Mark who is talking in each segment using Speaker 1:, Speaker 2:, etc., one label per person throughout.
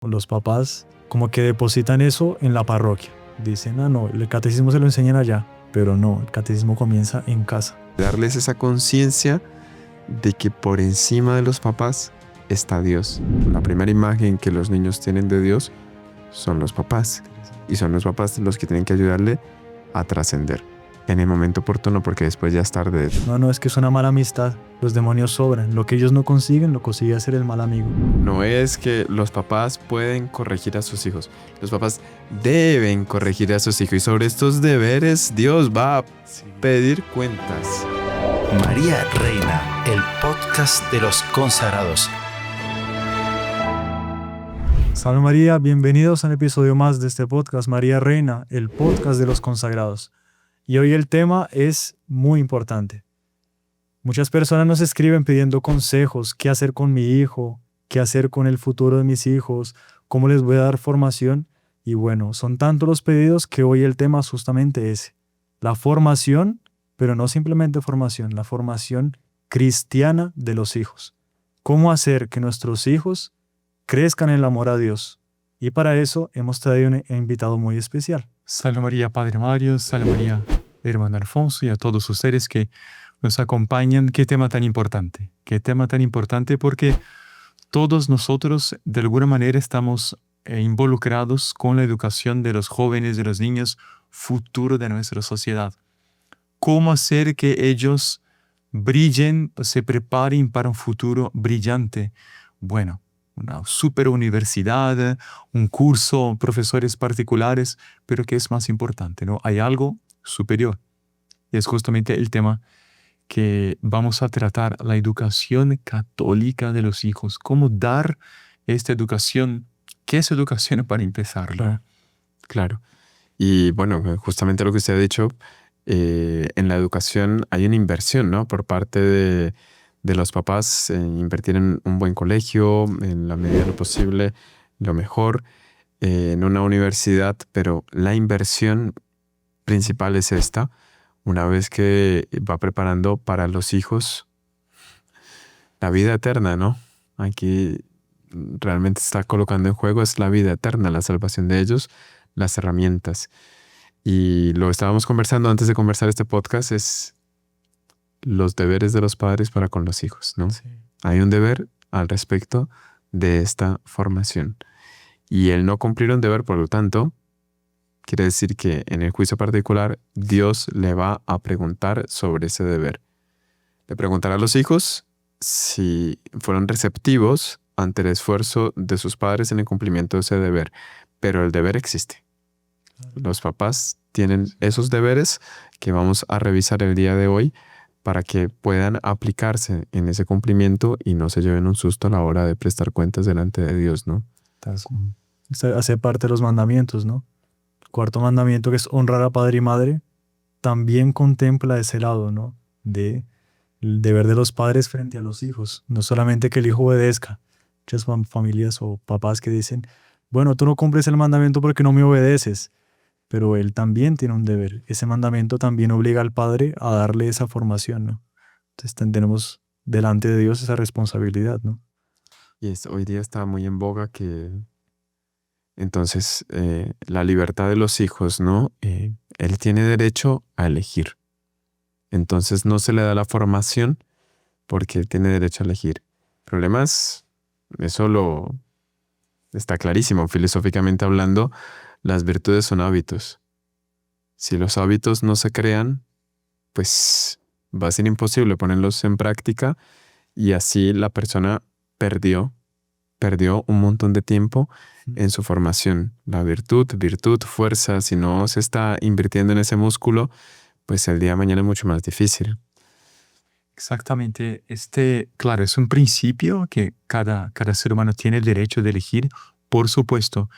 Speaker 1: Los papás como que depositan eso en la parroquia. Dicen, no, el catecismo se lo enseñan allá, pero no, el catecismo comienza en casa.
Speaker 2: Darles esa conciencia de que por encima de los papás está Dios. La primera imagen que los niños tienen de Dios son los papás. Y son los papás los que tienen que ayudarle a trascender en el momento oportuno, porque después ya es tarde.
Speaker 1: No, es que es una mala amistad. Los demonios sobran. Lo que ellos no consiguen, lo consigue hacer el mal amigo.
Speaker 2: No es que los papás pueden corregir a sus hijos. Los papás deben corregir a sus hijos. Y sobre estos deberes, Dios va a pedir cuentas.
Speaker 3: María Reina, el podcast de los consagrados.
Speaker 1: Salve María, bienvenidos a un episodio más de este podcast, María Reina, el podcast de los consagrados. Y hoy el tema es muy importante. Muchas personas nos escriben pidiendo consejos, qué hacer con mi hijo, qué hacer con el futuro de mis hijos, cómo les voy a dar formación. Y bueno, son tantos los pedidos que hoy el tema es justamente ese. La formación, pero no simplemente formación, la formación cristiana de los hijos. Cómo hacer que nuestros hijos crezcan en el amor a Dios. Y para eso hemos traído un invitado muy especial.
Speaker 4: Salve María, Padre Mario, salve María, hermano Alfonso, y a todos ustedes que nos acompañan. Qué tema tan importante porque todos nosotros de alguna manera estamos involucrados con la educación de los jóvenes, de los niños, futuro de nuestra sociedad. ¿Cómo hacer que ellos brillen, se preparen para un futuro brillante? Bueno, una super universidad, un curso, profesores particulares, pero ¿qué es más importante? ¿No? Hay algo superior. Y es justamente el tema que vamos a tratar, la educación católica de los hijos. ¿Cómo dar esta educación? ¿Qué es educación para empezar?
Speaker 2: Claro. Y bueno, justamente lo que usted ha dicho, en la educación hay una inversión, ¿no? Por parte de los papás, invertir en un buen colegio, en la medida de lo posible, lo mejor, en una universidad, pero la inversión principal es esta. Una vez que va preparando para los hijos la vida eterna, ¿no? Aquí realmente está colocando en juego es la vida eterna, la salvación de ellos, las herramientas. Y lo estábamos conversando antes de conversar este podcast, es los deberes de los padres para con los hijos, ¿no?
Speaker 1: Sí.
Speaker 2: Hay un deber al respecto de esta formación. Y el no cumplir un deber, por lo tanto, quiere decir que en el juicio particular Dios le va a preguntar sobre ese deber. Le preguntará a los hijos si fueron receptivos ante el esfuerzo de sus padres en el cumplimiento de ese deber. Pero el deber existe. Los papás tienen esos deberes que vamos a revisar el día de hoy para que puedan aplicarse en ese cumplimiento y no se lleven un susto a la hora de prestar cuentas delante de Dios, ¿no?
Speaker 1: Hace parte de los mandamientos, ¿no? El cuarto mandamiento, que es honrar a padre y madre, también contempla ese lado, ¿no? De el deber de los padres frente a los hijos. No solamente que el hijo obedezca. Muchas familias o papás que dicen, bueno, tú no cumples el mandamiento porque no me obedeces. Pero él también tiene un deber. Ese mandamiento también obliga al padre a darle esa formación, ¿no? Entonces tenemos delante de Dios esa responsabilidad, ¿no?
Speaker 2: Y hoy día está muy en boga que entonces la libertad de los hijos, ¿no? Él tiene derecho a elegir. Entonces no se le da la formación porque él tiene derecho a elegir. El problema es, eso está clarísimo, filosóficamente hablando, las virtudes son hábitos. Si los hábitos no se crean, pues va a ser imposible ponerlos en práctica y así la persona perdió un montón de tiempo en su formación. La virtud, fuerza, si no se está invirtiendo en ese músculo, pues el día de mañana es mucho más difícil.
Speaker 4: Exactamente. Claro, es un principio que cada ser humano tiene el derecho de elegir, por supuesto,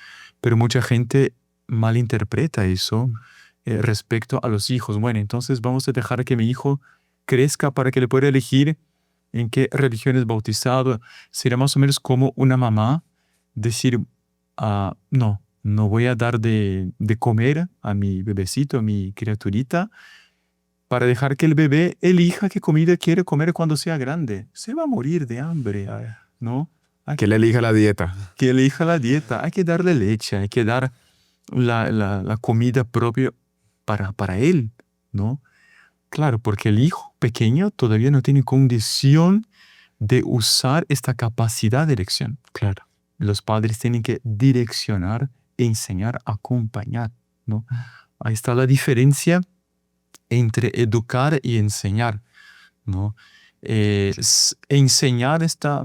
Speaker 4: pero mucha gente malinterpreta eso respecto a los hijos. Bueno, entonces vamos a dejar que mi hijo crezca para que le pueda elegir en qué religión es bautizado. Será más o menos como una mamá decir, no voy a dar de comer a mi bebecito, a mi criaturita, para dejar que el bebé elija qué comida quiere comer cuando sea grande. Se va a morir de hambre, ¿no?
Speaker 2: Que él elija la dieta.
Speaker 4: Que elija la dieta. Hay que darle leche, hay que dar la comida propia para él, ¿no? Claro, porque el hijo pequeño todavía no tiene condición de usar esta capacidad de elección.
Speaker 2: Claro.
Speaker 4: Los padres tienen que direccionar, enseñar, acompañar, ¿no? Ahí está la diferencia entre educar y enseñar, ¿no? Enseñar está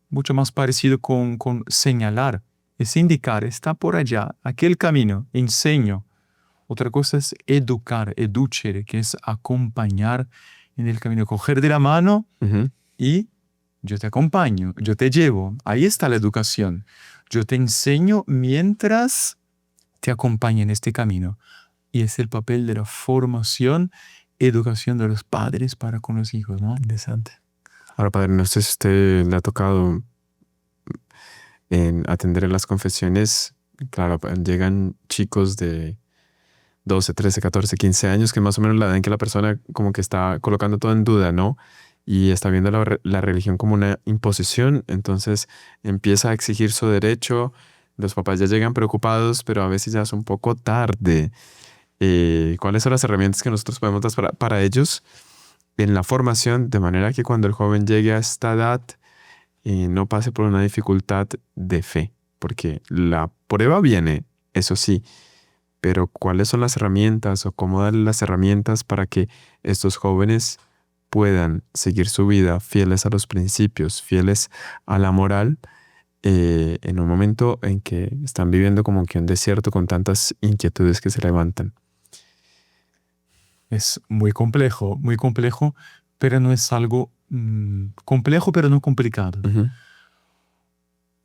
Speaker 4: mucho más parecido con señalar, es indicar, está por allá, aquel camino, enseño. Otra cosa es educar, educere, que es acompañar en el camino, coger de la mano y yo te acompaño, yo te llevo. Ahí está la educación. Yo te enseño mientras te acompaño en este camino. Y es el papel de la formación, educación de los padres para con los hijos, ¿no?
Speaker 1: Interesante.
Speaker 2: Ahora, padre, no sé si usted le ha tocado en atender en las confesiones. Claro, llegan chicos de 12, 13, 14, 15 años, que más o menos la edad en que la persona como que está colocando todo en duda, ¿no? Y está viendo la religión como una imposición, entonces empieza a exigir su derecho. Los papás ya llegan preocupados, pero a veces ya es un poco tarde. ¿Cuáles son las herramientas que nosotros podemos dar para ellos en la formación, de manera que cuando el joven llegue a esta edad no pase por una dificultad de fe? Porque la prueba viene, eso sí, pero ¿cuáles son las herramientas o cómo darle las herramientas para que estos jóvenes puedan seguir su vida fieles a los principios, fieles a la moral, en un momento en que están viviendo como que un desierto con tantas inquietudes que se levantan?
Speaker 4: Es muy complejo, pero no es algo complejo, pero no complicado.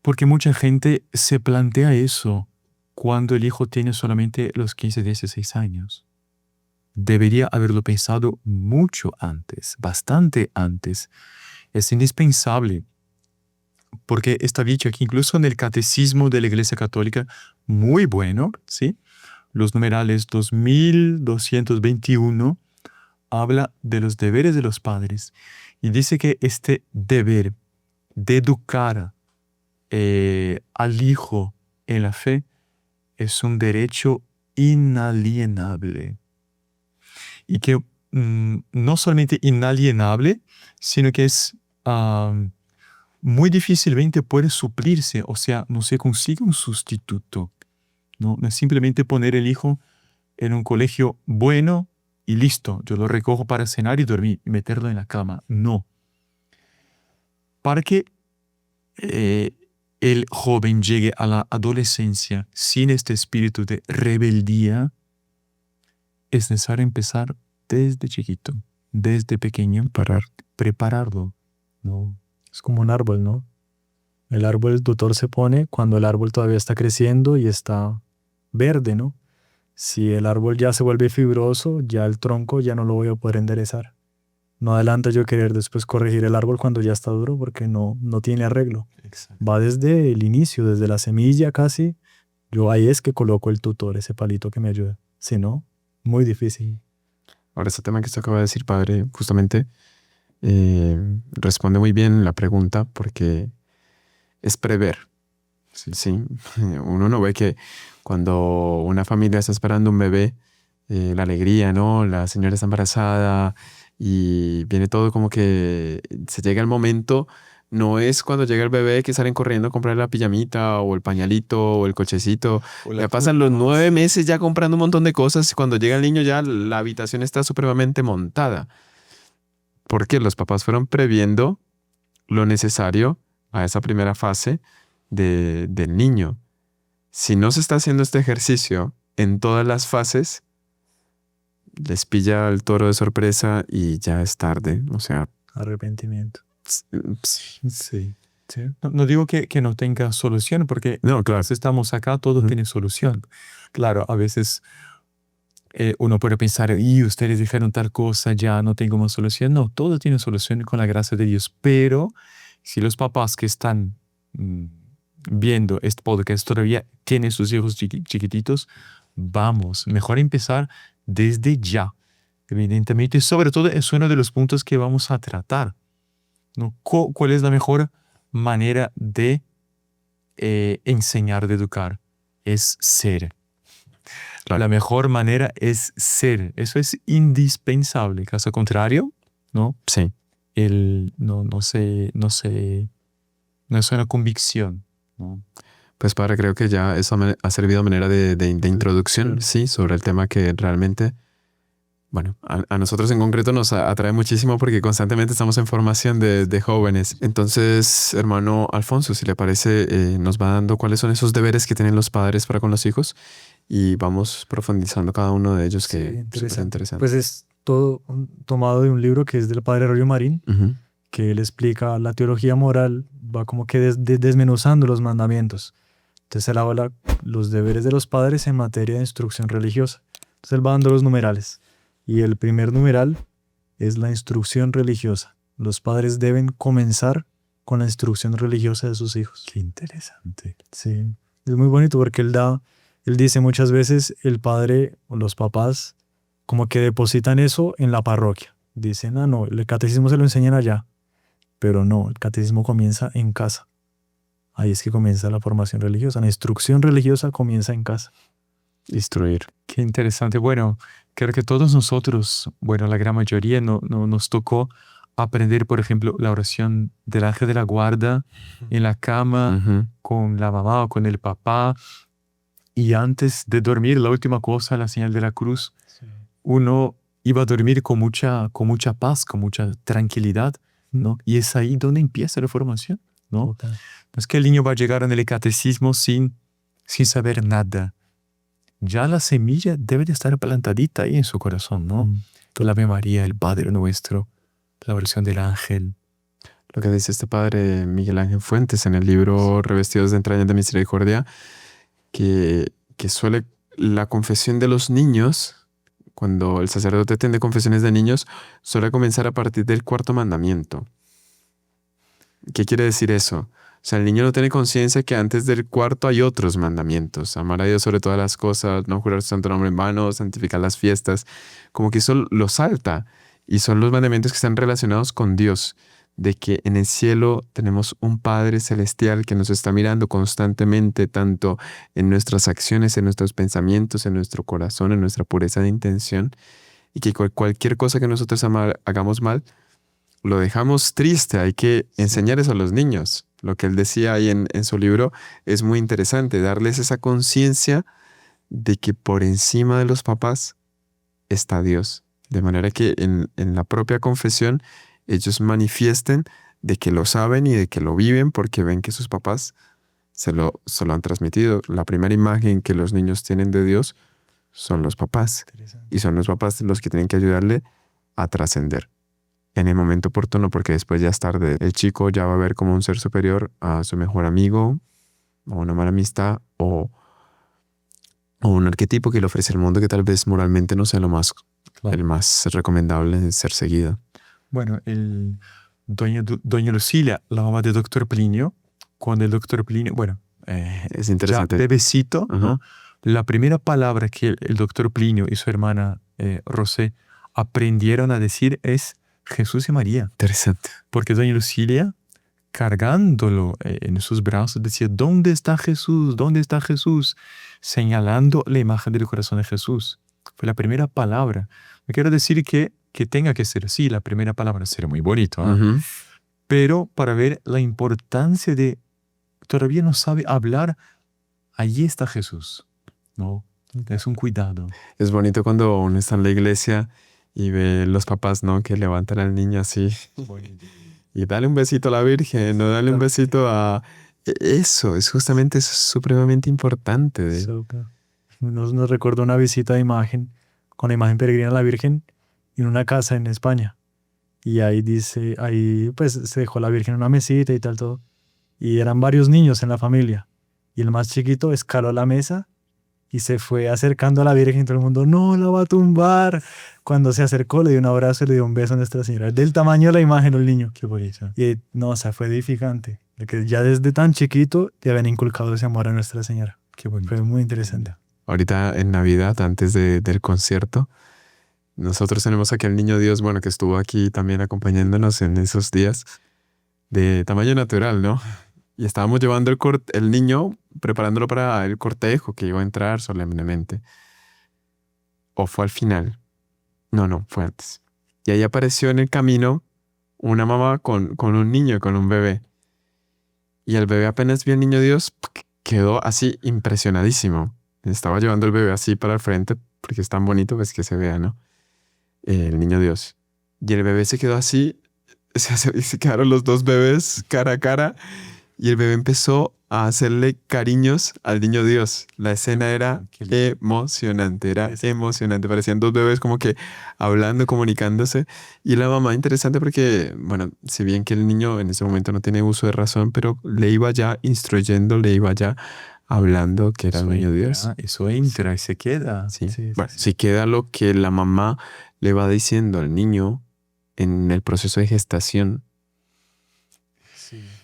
Speaker 4: Porque mucha gente se plantea eso cuando el hijo tiene solamente los 15, 16 años. Debería haberlo pensado mucho antes, bastante antes. Es indispensable, porque está dicho aquí, incluso en el Catecismo de la Iglesia Católica, muy bueno, ¿sí? Los numerales 2221 habla de los deberes de los padres y dice que este deber de educar al hijo en la fe es un derecho inalienable. Y que no solamente inalienable, sino que es muy difícilmente puede suplirse, o sea, no se consigue un sustituto. No es simplemente poner el hijo en un colegio bueno y listo, yo lo recojo para cenar y dormir y meterlo en la cama. No. Para que el joven llegue a la adolescencia sin este espíritu de rebeldía, es necesario empezar desde chiquito, desde pequeño, para prepararlo, ¿no?
Speaker 1: Es como un árbol, ¿no? El árbol, el tutor se pone cuando el árbol todavía está creciendo y está verde, ¿no? Si el árbol ya se vuelve fibroso, ya el tronco ya no lo voy a poder enderezar. No adelanta yo querer después corregir el árbol cuando ya está duro porque no tiene arreglo.
Speaker 4: Exacto.
Speaker 1: Va desde el inicio, desde la semilla casi. Yo ahí es que coloco el tutor, ese palito que me ayuda. Si no, muy difícil.
Speaker 2: Ahora, este tema que usted acaba de decir, padre, justamente responde muy bien la pregunta, porque es prever. Sí. Uno no ve que cuando una familia está esperando un bebé, la alegría, ¿no? La señora está embarazada y viene todo como que se llega el momento. No es cuando llega el bebé que salen corriendo a comprar la pijamita o el pañalito o el cochecito. Ya pasan los 9 meses ya comprando un montón de cosas y cuando llega el niño ya la habitación está supremamente montada. Porque los papás fueron previendo lo necesario a esa primera fase del niño. Si no se está haciendo este ejercicio en todas las fases, les pilla el toro de sorpresa y ya es tarde. O sea,
Speaker 1: Arrepentimiento.
Speaker 4: Sí. No digo que no tenga solución, porque
Speaker 2: no, claro.
Speaker 4: si estamos acá, todo tiene solución. Claro, a veces uno puede pensar, y ustedes dijeron tal cosa, ya no tengo más solución. No, todo tiene solución con la gracia de Dios. Pero si los papás que están viendo este podcast todavía tienen sus hijos chiquititos, vamos, mejor empezar desde ya. Evidentemente, sobre todo es uno de los puntos que vamos a tratar, ¿no? ¿Cuál es la mejor manera de enseñar, de educar, es ser.
Speaker 2: Claro.
Speaker 4: La mejor manera es ser. Eso es indispensable. Caso contrario, ¿no?
Speaker 2: Sí.
Speaker 4: No es una convicción, ¿no?
Speaker 2: Pues padre, creo que ya eso ha servido a manera de introducción,
Speaker 1: Claro.
Speaker 2: sí, sobre el tema que realmente, bueno, a nosotros en concreto nos atrae muchísimo porque constantemente estamos en formación de jóvenes. Entonces, hermano Alfonso, si le parece, nos va dando cuáles son esos deberes que tienen los padres para con los hijos y vamos profundizando cada uno de ellos,
Speaker 1: Sí,
Speaker 2: que es súper interesante.
Speaker 1: Pues es todo tomado de un libro que es del padre Royo Marín,
Speaker 2: Ujú.
Speaker 1: que él explica la teología moral, va como que desmenuzando los mandamientos. Entonces él habla los deberes de los padres en materia de instrucción religiosa. Entonces él va dando los numerales. Y el primer numeral es la instrucción religiosa. Los padres deben comenzar con la instrucción religiosa de sus hijos.
Speaker 4: Qué interesante.
Speaker 1: Sí, es muy bonito porque él dice muchas veces el padre o los papás como que depositan eso en la parroquia. Dicen, no, el catecismo se lo enseñan allá. Pero no, el catecismo comienza en casa. Ahí es que comienza la formación religiosa. La instrucción religiosa comienza en casa.
Speaker 2: Instruir.
Speaker 4: Qué interesante. Bueno, creo que todos nosotros, bueno, la gran mayoría nos tocó aprender, por ejemplo, la oración del ángel de la guarda en la cama
Speaker 2: Ujú.
Speaker 4: con la mamá o con el papá. Y antes de dormir, la última cosa, la señal de la cruz, uno iba a dormir con mucha paz, con mucha tranquilidad, ¿no? Y es ahí donde empieza la formación, ¿no?
Speaker 1: Total.
Speaker 4: No es que el niño va a llegar en el catecismo sin saber nada. Ya la semilla debe de estar plantadita ahí en su corazón, ¿no? La Ave María, el Padre Nuestro, la oración del ángel.
Speaker 2: Lo que dice este padre Miguel Ángel Fuentes en el libro Revestidos de entrañas de misericordia, que suele la confesión de los niños, cuando el sacerdote atiende confesiones de niños, suele comenzar a partir del cuarto mandamiento. ¿Qué quiere decir eso? O sea, el niño no tiene conciencia que antes del cuarto hay otros mandamientos. Amar a Dios sobre todas las cosas, no jurar su santo nombre en vano, santificar las fiestas. Como que eso lo salta. Y son los mandamientos que están relacionados con Dios. De que en el cielo tenemos un Padre celestial que nos está mirando constantemente, tanto en nuestras acciones, en nuestros pensamientos, en nuestro corazón, en nuestra pureza de intención. Y que cualquier cosa que nosotros hagamos mal, lo dejamos triste. Hay que enseñar eso a los niños. Lo que él decía ahí en su libro es muy interesante, darles esa conciencia de que por encima de los papás está Dios. De manera que en la propia confesión ellos manifiesten de que lo saben y de que lo viven porque ven que sus papás se lo han transmitido. La primera imagen que los niños tienen de Dios son los papás. Y son los papás los que tienen que ayudarle a trascender en el momento oportuno, porque después ya es tarde. El chico ya va a ver como un ser superior a su mejor amigo, o una mala amistad, o un arquetipo que le ofrece el mundo que tal vez moralmente no sea el más recomendable de ser seguido.
Speaker 4: Bueno, doña Lucila, la mamá del doctor Plinio, cuando el doctor Plinio, bueno,
Speaker 2: Es
Speaker 4: ya
Speaker 2: interesante.
Speaker 4: bebecito,
Speaker 2: Ajá.
Speaker 4: ¿no? La primera palabra que el doctor Plinio y su hermana Rosé aprendieron a decir es Jesús y María.
Speaker 2: Interesante.
Speaker 4: Porque doña Lucila, cargándolo en sus brazos, decía, ¿dónde está Jesús? ¿Dónde está Jesús? Señalando la imagen del corazón de Jesús. Fue la primera palabra. Me quiero decir que tenga que ser así, la primera palabra será muy bonito, ¿eh?
Speaker 2: Ujú.
Speaker 4: Pero para ver la importancia de, todavía no sabe hablar, allí está Jesús, ¿no? Es un cuidado.
Speaker 2: Es bonito cuando uno está en la iglesia y ve los papás, ¿no? Que levantan al niño así y dale un besito a la Virgen, no dale un besito a... Eso, es justamente eso, es supremamente importante.
Speaker 1: Súper. Nos recordó una visita de imagen, con la imagen peregrina de la Virgen, en una casa en España. Y ahí dice, ahí pues se dejó la Virgen en una mesita y tal, todo. Y eran varios niños en la familia. Y el más chiquito escaló la mesa y se fue acercando a la Virgen y todo el mundo, no, la va a tumbar. Cuando se acercó, le dio un abrazo y le dio un beso a Nuestra Señora. Del tamaño de la imagen el niño.
Speaker 4: Qué bonito.
Speaker 1: Y no, o sea, fue edificante. Porque ya desde tan chiquito te habían inculcado ese amor a Nuestra Señora.
Speaker 4: Qué bonito.
Speaker 1: Fue muy interesante.
Speaker 2: Ahorita en Navidad, antes del concierto, nosotros tenemos aquí al Niño Dios, bueno, que estuvo aquí también acompañándonos en esos días. de tamaño natural, ¿no? Y estábamos llevando el niño, preparándolo para el cortejo que iba a entrar solemnemente. ¿O fue al final? No, fue antes. Y ahí apareció en el camino una mamá con un niño, con un bebé. Y el bebé apenas vio al niño Dios, quedó así impresionadísimo. Estaba llevando el bebé así para el frente, porque es tan bonito pues que se vea, ¿no? El niño Dios. Y el bebé se quedó así, se quedaron los dos bebés cara a cara, y el bebé empezó a hacerle cariños al niño Dios. La escena era emocionante, Parecían dos bebés como que hablando, comunicándose. Y la mamá, interesante porque, bueno, si bien que el niño en ese momento no tiene uso de razón, pero le iba ya instruyendo, le iba ya hablando que era el niño Dios.
Speaker 4: Eso entra y se queda.
Speaker 2: Sí.
Speaker 1: Sí,
Speaker 2: Bueno,
Speaker 1: sí.
Speaker 2: si queda lo que la mamá le va diciendo al niño en el proceso de gestación.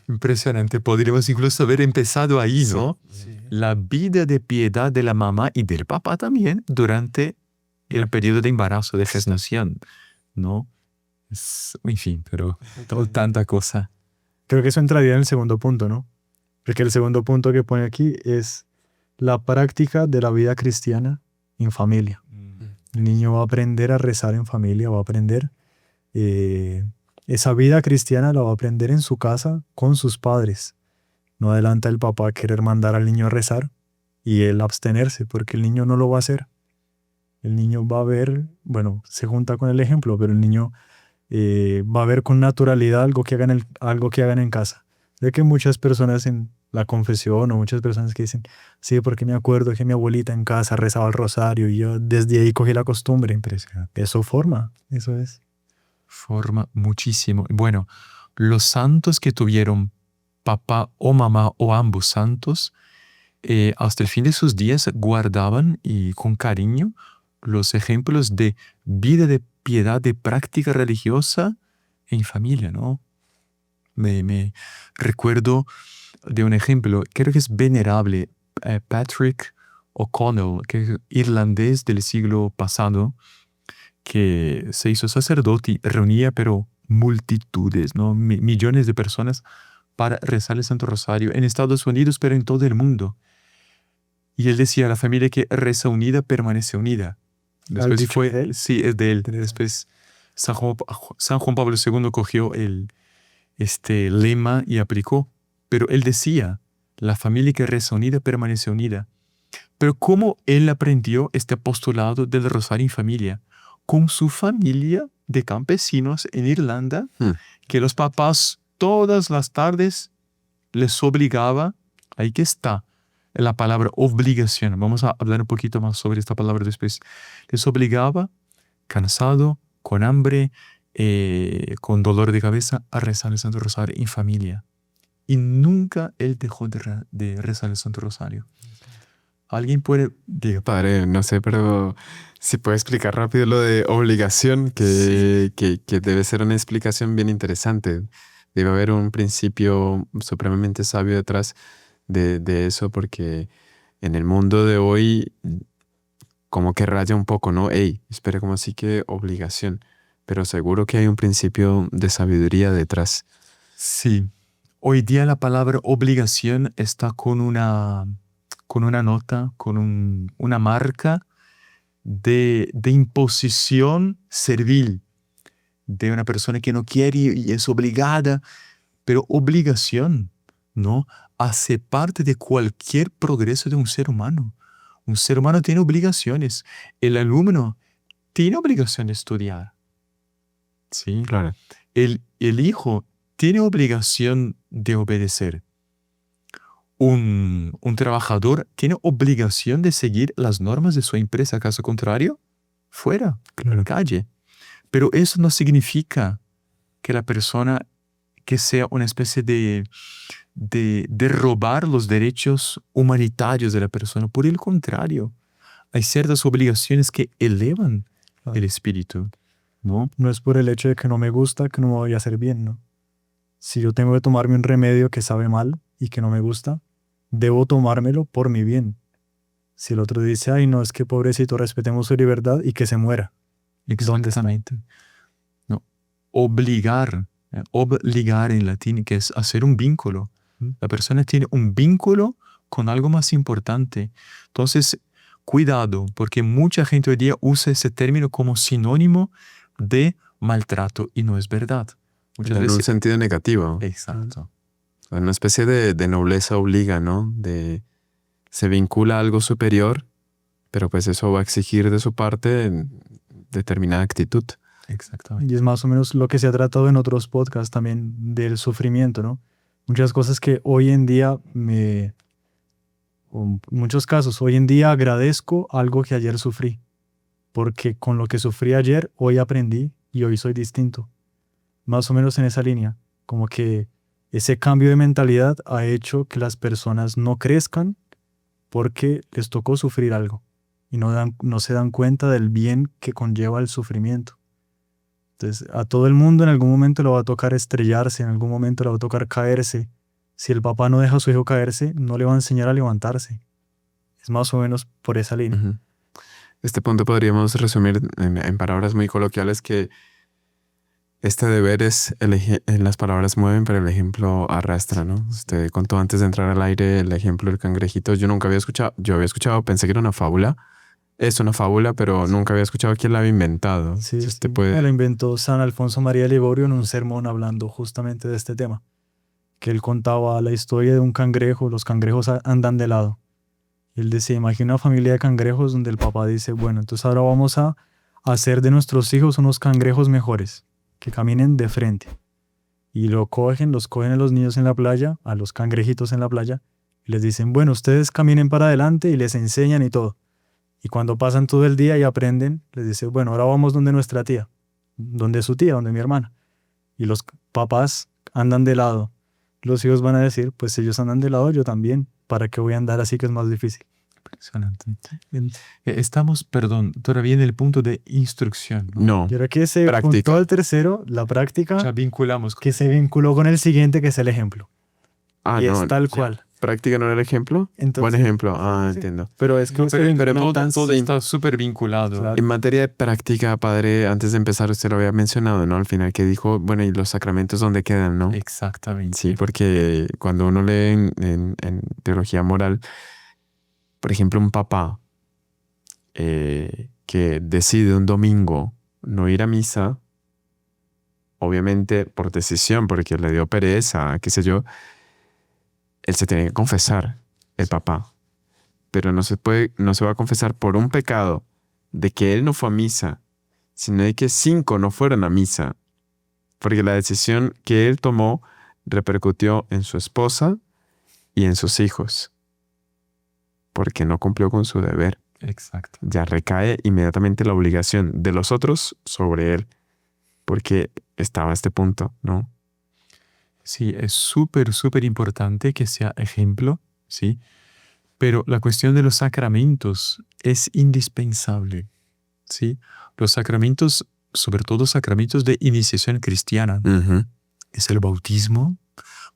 Speaker 4: Impresionante. Podríamos incluso haber empezado ahí,
Speaker 2: Sí.
Speaker 4: ¿no?
Speaker 1: Sí.
Speaker 4: La vida de piedad de la mamá y del papá también durante el periodo de embarazo, de gestación, ¿no? En fin, pero tanta cosa.
Speaker 1: Creo que eso entraría en el segundo punto, ¿no? Porque el segundo punto que pone aquí es la práctica de la vida cristiana en familia. El niño va a aprender a rezar en familia, va a aprender esa vida cristiana la va a aprender en su casa con sus padres. No adelanta el papá a querer mandar al niño a rezar y él abstenerse, porque el niño no lo va a hacer. El niño va a ver, bueno, se junta con el ejemplo, pero el niño va a ver con naturalidad algo que hagan en casa. De que muchas personas en la confesión o muchas personas que dicen, sí, porque me acuerdo que mi abuelita en casa rezaba el rosario y yo desde ahí cogí la costumbre.
Speaker 4: Impresionante.
Speaker 1: Eso forma, eso es.
Speaker 4: Forma muchísimo. Bueno, los santos que tuvieron papá o mamá o ambos santos, hasta el fin de sus días guardaban y con cariño los ejemplos de vida de piedad, de práctica religiosa en familia, ¿no? Me recuerdo de un ejemplo, creo que es venerable, Patrick O'Connell, que es irlandés del siglo pasado, que se hizo sacerdote y reunía pero multitudes, ¿no? Millones de personas para rezar el Santo Rosario en Estados Unidos, pero en todo el mundo. Y él decía, la familia que reza unida permanece unida. Después
Speaker 1: dicho
Speaker 4: fue,
Speaker 1: de él?
Speaker 4: sí, es de él.
Speaker 1: Interesante.
Speaker 4: Después San Juan Pablo II cogió este lema y aplicó. Pero él decía, la familia que reza unida permanece unida. Pero ¿cómo él aprendió este apostolado del rosario en familia? Con su familia de campesinos en Irlanda, que los papás todas las tardes les obligaba, ahí que está la palabra obligación, vamos a hablar un poquito más sobre esta palabra después, les obligaba, cansado, con hambre, con dolor de cabeza, a rezar el Santo Rosario en familia. Y nunca él dejó de rezar el Santo Rosario. ¿Alguien puede...? Diga.
Speaker 2: Padre, no sé, pero si puede explicar rápido lo de obligación, que debe ser una explicación bien interesante. Debe haber un principio supremamente sabio detrás de eso, porque en el mundo de hoy como que raya un poco, ¿no? Ey, espera, como así que obligación. Pero seguro que hay un principio de sabiduría detrás.
Speaker 4: Sí. Hoy día la palabra obligación está con una nota, con una marca de imposición servil, de una persona que no quiere y es obligada, pero obligación, ¿no? Hace parte de cualquier progreso de un ser humano. Un ser humano tiene obligaciones. El alumno tiene obligación de estudiar. ¿Sí?
Speaker 2: Claro.
Speaker 4: El hijo tiene obligación de obedecer. Un trabajador tiene obligación de seguir las normas de su empresa. Caso contrario, fuera,
Speaker 2: Claro.
Speaker 4: calle. Pero eso no significa que la persona que sea una especie de robar los derechos humanitarios de la persona. Por el contrario, hay ciertas obligaciones que elevan el espíritu, ¿no?
Speaker 1: No es por el hecho de que no me gusta que no me voy a hacer bien, ¿no? Si yo tengo que tomarme un remedio que sabe mal y que no me gusta, debo tomármelo por mi bien. Si el otro dice, ay, no, es que pobrecito, respetemos su libertad y que se muera. ¿Dónde está?
Speaker 4: Exactamente. No. Obligar Obligar en latín, que es hacer un vínculo. La persona tiene un vínculo con algo más importante. Entonces, cuidado, porque mucha gente hoy día usa ese término como sinónimo de maltrato y no es verdad. Muchas
Speaker 2: En un
Speaker 4: veces.
Speaker 2: sentido negativo.
Speaker 4: Exacto.
Speaker 2: Una especie de nobleza obliga, ¿no? Se vincula a algo superior, pero pues eso va a exigir de su parte determinada actitud.
Speaker 4: Exactamente.
Speaker 1: Y es más o menos lo que se ha tratado en otros podcasts también del sufrimiento, ¿no? Muchas cosas que hoy en día o en muchos casos, hoy en día agradezco algo que ayer sufrí, porque con lo que sufrí ayer, hoy aprendí y hoy soy distinto. Más o menos en esa línea, como que ese cambio de mentalidad ha hecho que las personas no crezcan porque les tocó sufrir algo y no se dan cuenta del bien que conlleva el sufrimiento. Entonces, a todo el mundo en algún momento le va a tocar estrellarse, en algún momento le va a tocar caerse. Si el papá no deja a su hijo caerse, no le va a enseñar a levantarse. Es más o menos por esa línea.
Speaker 2: Ujú. Este punto podríamos resumir en palabras muy coloquiales que este deber es, las palabras mueven, pero el ejemplo arrastra, ¿no? Usted contó antes de entrar al aire el ejemplo del cangrejito. Yo nunca había escuchado, pensé que era una fábula. Es una fábula, pero nunca había escuchado quién la había inventado.
Speaker 1: Sí,
Speaker 2: Si usted
Speaker 1: sí.
Speaker 2: puede...
Speaker 1: Lo inventó San Alfonso María de Ligorio en un sermón hablando justamente de este tema. Que él contaba la historia de un cangrejo, los cangrejos andan de lado. Y él decía, imagina una familia de cangrejos donde el papá dice, bueno, entonces ahora vamos a hacer de nuestros hijos unos cangrejos mejores, que caminen de frente. Y los cogen a los niños en la playa, a los cangrejitos en la playa, y les dicen, bueno, ustedes caminen para adelante y les enseñan y todo. Y cuando pasan todo el día y aprenden, les dice, bueno, ahora vamos donde nuestra tía, donde su tía, donde mi hermana. Y los papás andan de lado. Los hijos van a decir, pues ellos andan de lado, yo también. ¿Para qué voy a andar así que es más difícil?
Speaker 4: Impresionante. Estamos, perdón, todavía en el punto de instrucción, ¿no?
Speaker 2: No,
Speaker 1: Y ahora que se
Speaker 2: Práctica.
Speaker 1: juntó al tercero, la práctica,
Speaker 4: Ya vinculamos.
Speaker 1: que se vinculó con el siguiente, que es el ejemplo. Y
Speaker 2: no,
Speaker 1: es tal
Speaker 2: ya.
Speaker 1: cual.
Speaker 2: ¿Práctica no era el ejemplo?
Speaker 1: Entonces,
Speaker 2: Buen ejemplo.
Speaker 1: sí.
Speaker 2: Entiendo.
Speaker 1: Pero es que
Speaker 2: pero
Speaker 4: todo,
Speaker 2: tan
Speaker 4: todo
Speaker 2: simple.
Speaker 4: está súper vinculado.
Speaker 1: Claro.
Speaker 2: En materia de práctica, padre, antes de empezar usted lo había mencionado, ¿no? Al final que dijo, bueno, ¿y los sacramentos dónde quedan, no?
Speaker 4: Exactamente.
Speaker 2: Sí, porque cuando uno lee en teología moral, por ejemplo, un papá que decide un domingo no ir a misa, obviamente por decisión, porque le dio pereza, qué sé yo, él se tiene que confesar, el papá. Pero no se va a confesar por un pecado de que él no fue a misa, sino de que 5 no fueron a misa. Porque la decisión que él tomó repercutió en su esposa y en sus hijos. Porque no cumplió con su deber.
Speaker 4: Exacto.
Speaker 2: Ya recae inmediatamente la obligación de los otros sobre él. Porque estaba a este punto, ¿no?
Speaker 4: Sí, es súper, súper importante que sea ejemplo, ¿sí? Pero la cuestión de los sacramentos es indispensable, ¿sí? Los sacramentos, sobre todo sacramentos de iniciación cristiana,
Speaker 2: Ujú.
Speaker 4: es el bautismo.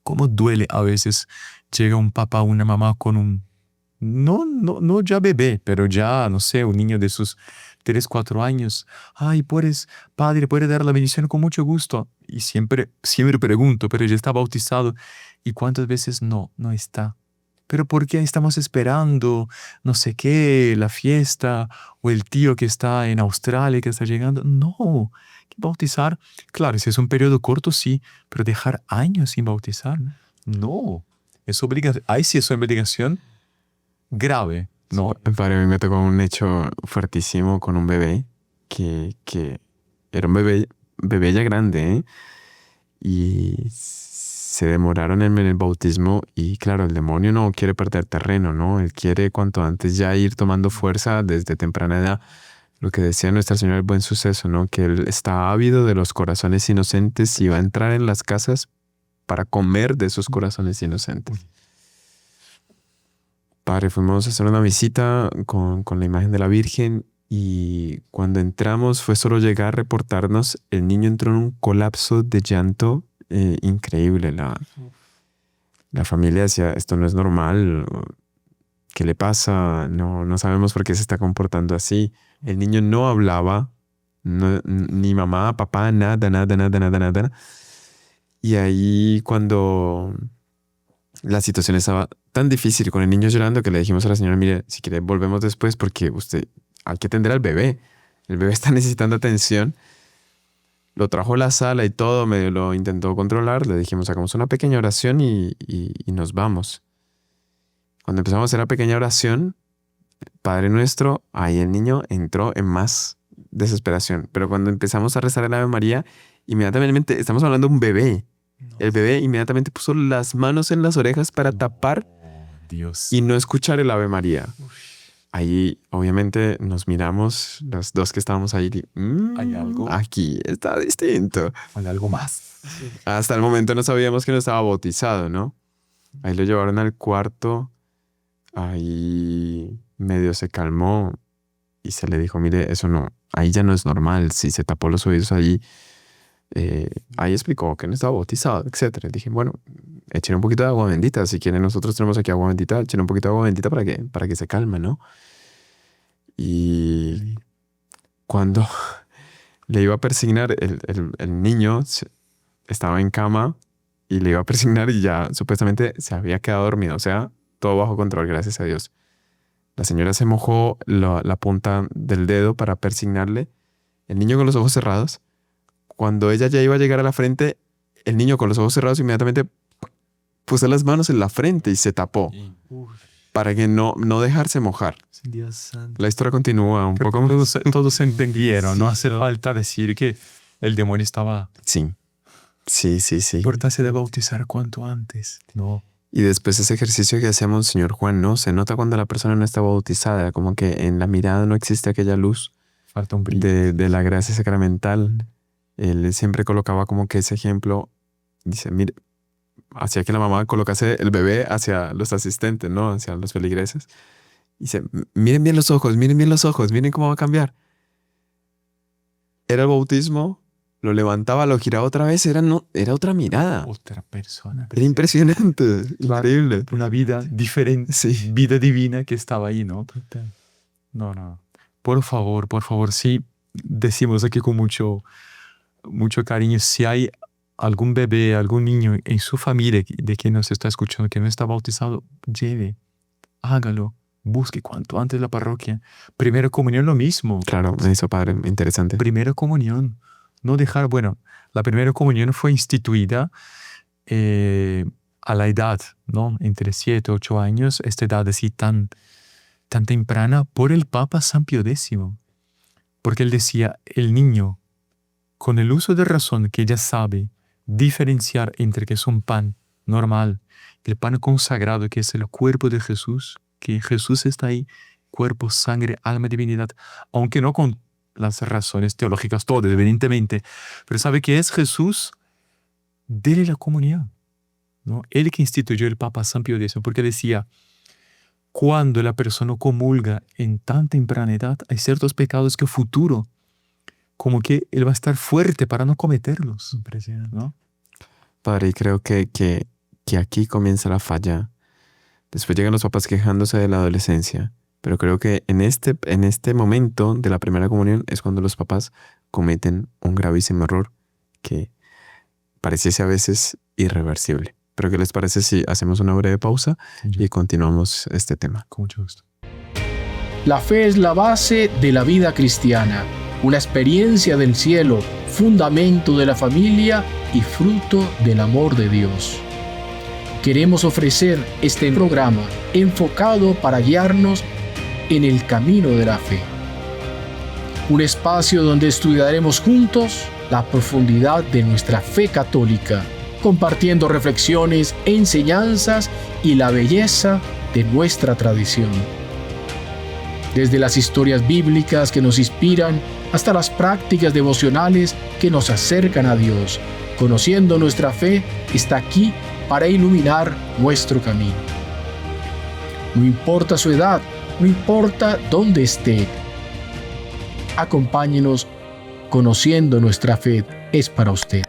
Speaker 4: ¿Cómo duele a veces? Llega un papá o una mamá con un, no ya bebé, pero ya, no sé, un niño de sus 3, 4 años. Ay, padre, puede dar la bendición con mucho gusto. Y siempre pregunto, pero ya está bautizado. ¿Y cuántas veces no está? ¿Pero por qué estamos esperando, no sé qué, la fiesta o el tío que está en Australia que está llegando? No, hay que bautizar. Claro, si es un periodo corto, sí, pero dejar años sin bautizar, no. Es obligación. Ahí sí es una obligación grave. No,
Speaker 2: Padre, a mí me tocó un hecho fuertísimo con un bebé que era un bebé ya grande, ¿eh? Y se demoraron en el bautismo y claro, el demonio no quiere perder terreno, ¿no? Él quiere cuanto antes ya ir tomando fuerza desde temprana edad. Lo que decía Nuestra Señora del Buen Suceso, ¿no? Que él está ávido de los corazones inocentes y va a entrar en las casas para comer de esos corazones inocentes. Padre, fuimos a hacer una visita con la imagen de la Virgen y cuando entramos fue solo llegar a reportarnos, el niño entró en un colapso de llanto increíble. La familia decía, esto no es normal, ¿qué le pasa? No sabemos por qué se está comportando así. El niño no hablaba, ni mamá, papá, nada. Y ahí cuando la situación estaba tan difícil con el niño llorando que le dijimos a la señora, mire, si quiere volvemos después porque usted hay que atender al bebé. El bebé está necesitando atención. Lo trajo a la sala y todo, medio lo intentó controlar. Le dijimos, hagamos una pequeña oración y nos vamos. Cuando empezamos a hacer la pequeña oración, Padre Nuestro, ahí el niño entró en más desesperación. Pero cuando empezamos a rezar el Ave María, inmediatamente, estamos hablando de un bebé. El bebé inmediatamente puso las manos en las orejas para tapar
Speaker 4: Dios.
Speaker 2: y no escuchar el Ave María. Ahí, obviamente, nos miramos, los dos que estábamos ahí.
Speaker 4: ¿Hay algo?
Speaker 2: Aquí está distinto.
Speaker 4: ¿Hay algo más?
Speaker 2: Hasta el momento no sabíamos que no estaba bautizado, ¿no? Ahí lo llevaron al cuarto. Ahí medio se calmó y se le dijo, mire, eso no, ahí ya no es normal. Si se tapó los oídos ahí, ahí explicó que no estaba bautizado, etc. Dije, bueno, echen un poquito de agua bendita. Si quieren, nosotros tenemos aquí agua bendita. Echen un poquito de agua bendita para que se calme, ¿no? Y cuando le iba a persignar, el niño estaba en cama y le iba a persignar y ya supuestamente se había quedado dormido. O sea, todo bajo control, gracias a Dios. La señora se mojó la punta del dedo para persignarle. El niño con los ojos cerrados. Cuando ella ya iba a llegar a la frente, el niño con los ojos cerrados inmediatamente puso las manos en la frente y se tapó para que no dejarse mojar.
Speaker 1: Dios santo.
Speaker 2: La historia continúa un poco.
Speaker 4: Todos entendieron, no hace falta decir que el demonio estaba...
Speaker 2: Sí. Sí.
Speaker 4: Importancia de bautizar cuanto antes. No.
Speaker 2: Y después ese ejercicio que hacemos, señor Juan, ¿no? Se nota cuando la persona no está bautizada, como que en la mirada no existe aquella luz
Speaker 4: Falta un brillo.
Speaker 2: de la gracia sacramental. Él siempre colocaba como que ese ejemplo, dice, mire, hacía que la mamá colocase el bebé hacia los asistentes, ¿no? Hacia los feligreses. Dice, miren bien los ojos, miren cómo va a cambiar. Era el bautismo, lo levantaba, lo giraba otra vez, era otra mirada.
Speaker 4: Otra persona.
Speaker 2: Era impresionante, increíble.
Speaker 4: Una vida diferente,
Speaker 2: Sí.
Speaker 4: vida divina que estaba ahí, ¿no? No. Por favor, sí, decimos aquí con mucho cariño, si hay algún bebé, algún niño en su familia de quien nos está escuchando que no está bautizado, lleve, hágalo, busque cuanto antes la parroquia. Primera comunión lo mismo.
Speaker 2: Claro, me hizo padre, interesante.
Speaker 4: Primera comunión. No dejar, bueno, la primera comunión fue instituida a la edad, ¿no? Entre 7 y 8 años, esta edad así tan temprana, por el Papa San Pío X. Porque él decía, el niño, con el uso de razón que ya sabe diferenciar entre que es un pan normal, el pan consagrado que es el cuerpo de Jesús, que Jesús está ahí, cuerpo, sangre, alma, divinidad, aunque no con las razones teológicas todas, evidentemente, pero sabe que es Jesús, dele la comunión, ¿no? Él que instituyó el Papa San Pío X, porque decía, cuando la persona comulga en tan temprana edad, hay ciertos pecados que futuro, como que él va a estar fuerte para no cometerlos.
Speaker 1: Impresionante.
Speaker 4: ¿No?
Speaker 2: Padre, y creo que aquí comienza la falla. Después llegan los papás quejándose de la adolescencia, pero creo que en este momento de la primera comunión es cuando los papás cometen un gravísimo error que pareciese a veces irreversible. Pero ¿qué les parece si hacemos una breve pausa y continuamos este tema?
Speaker 4: Con mucho gusto.
Speaker 5: La fe es la base de la vida cristiana, una experiencia del cielo, fundamento de la familia y fruto del amor de Dios. Queremos ofrecer este programa enfocado para guiarnos en el camino de la fe. Un espacio donde estudiaremos juntos la profundidad de nuestra fe católica, compartiendo reflexiones, enseñanzas y la belleza de nuestra tradición. Desde las historias bíblicas que nos inspiran hasta las prácticas devocionales que nos acercan a Dios, conociendo nuestra fe está aquí para iluminar nuestro camino. No importa su edad, no importa dónde esté. Acompáñenos, conociendo nuestra fe es para usted.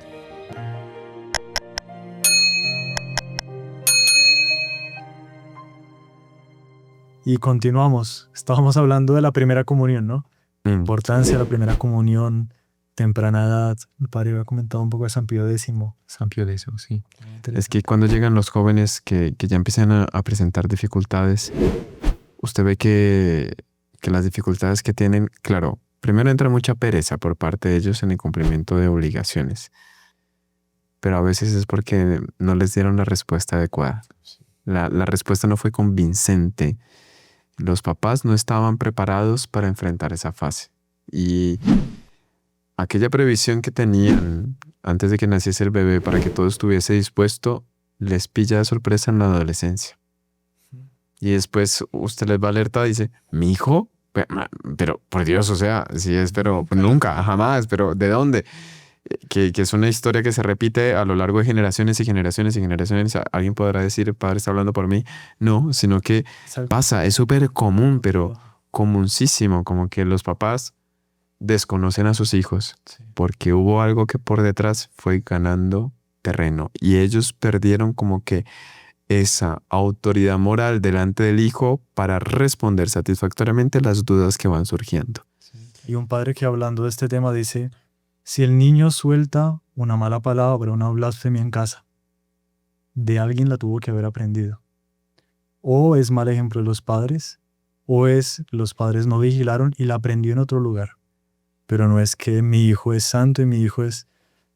Speaker 1: Y continuamos. Estábamos hablando de la primera comunión, ¿no? Importancia de la primera comunión, temprana edad. El padre había comentado un poco de San Pío X.
Speaker 4: San Pío X, sí.
Speaker 2: Es que cuando llegan los jóvenes que ya empiezan a presentar dificultades, usted ve que las dificultades que tienen, claro, primero entra mucha pereza por parte de ellos en el cumplimiento de obligaciones, pero a veces es porque no les dieron la respuesta adecuada. La respuesta no fue convincente. Los papás no estaban preparados para enfrentar esa fase. Y aquella previsión que tenían antes de que naciese el bebé para que todo estuviese dispuesto, les pilla de sorpresa en la adolescencia. Y después usted les va a alertar y dice, ¿mi hijo? Pero por Dios, o sea, sí es, pero pues, nunca, jamás, pero ¿de dónde? Que es una historia que se repite a lo largo de generaciones y generaciones y generaciones. Alguien podrá decir, el padre está hablando por mí. No, sino que pasa, es súper común, pero comuncísimo, como que los papás desconocen a sus hijos porque hubo algo que por detrás fue ganando terreno y ellos perdieron como que esa autoridad moral delante del hijo para responder satisfactoriamente las dudas que van surgiendo.
Speaker 1: Y un padre que hablando de este tema dice, si el niño suelta una mala palabra, una blasfemia en casa, de alguien la tuvo que haber aprendido. O es mal ejemplo de los padres, o es los padres no vigilaron y la aprendió en otro lugar. Pero no es que mi hijo es santo y mi hijo es...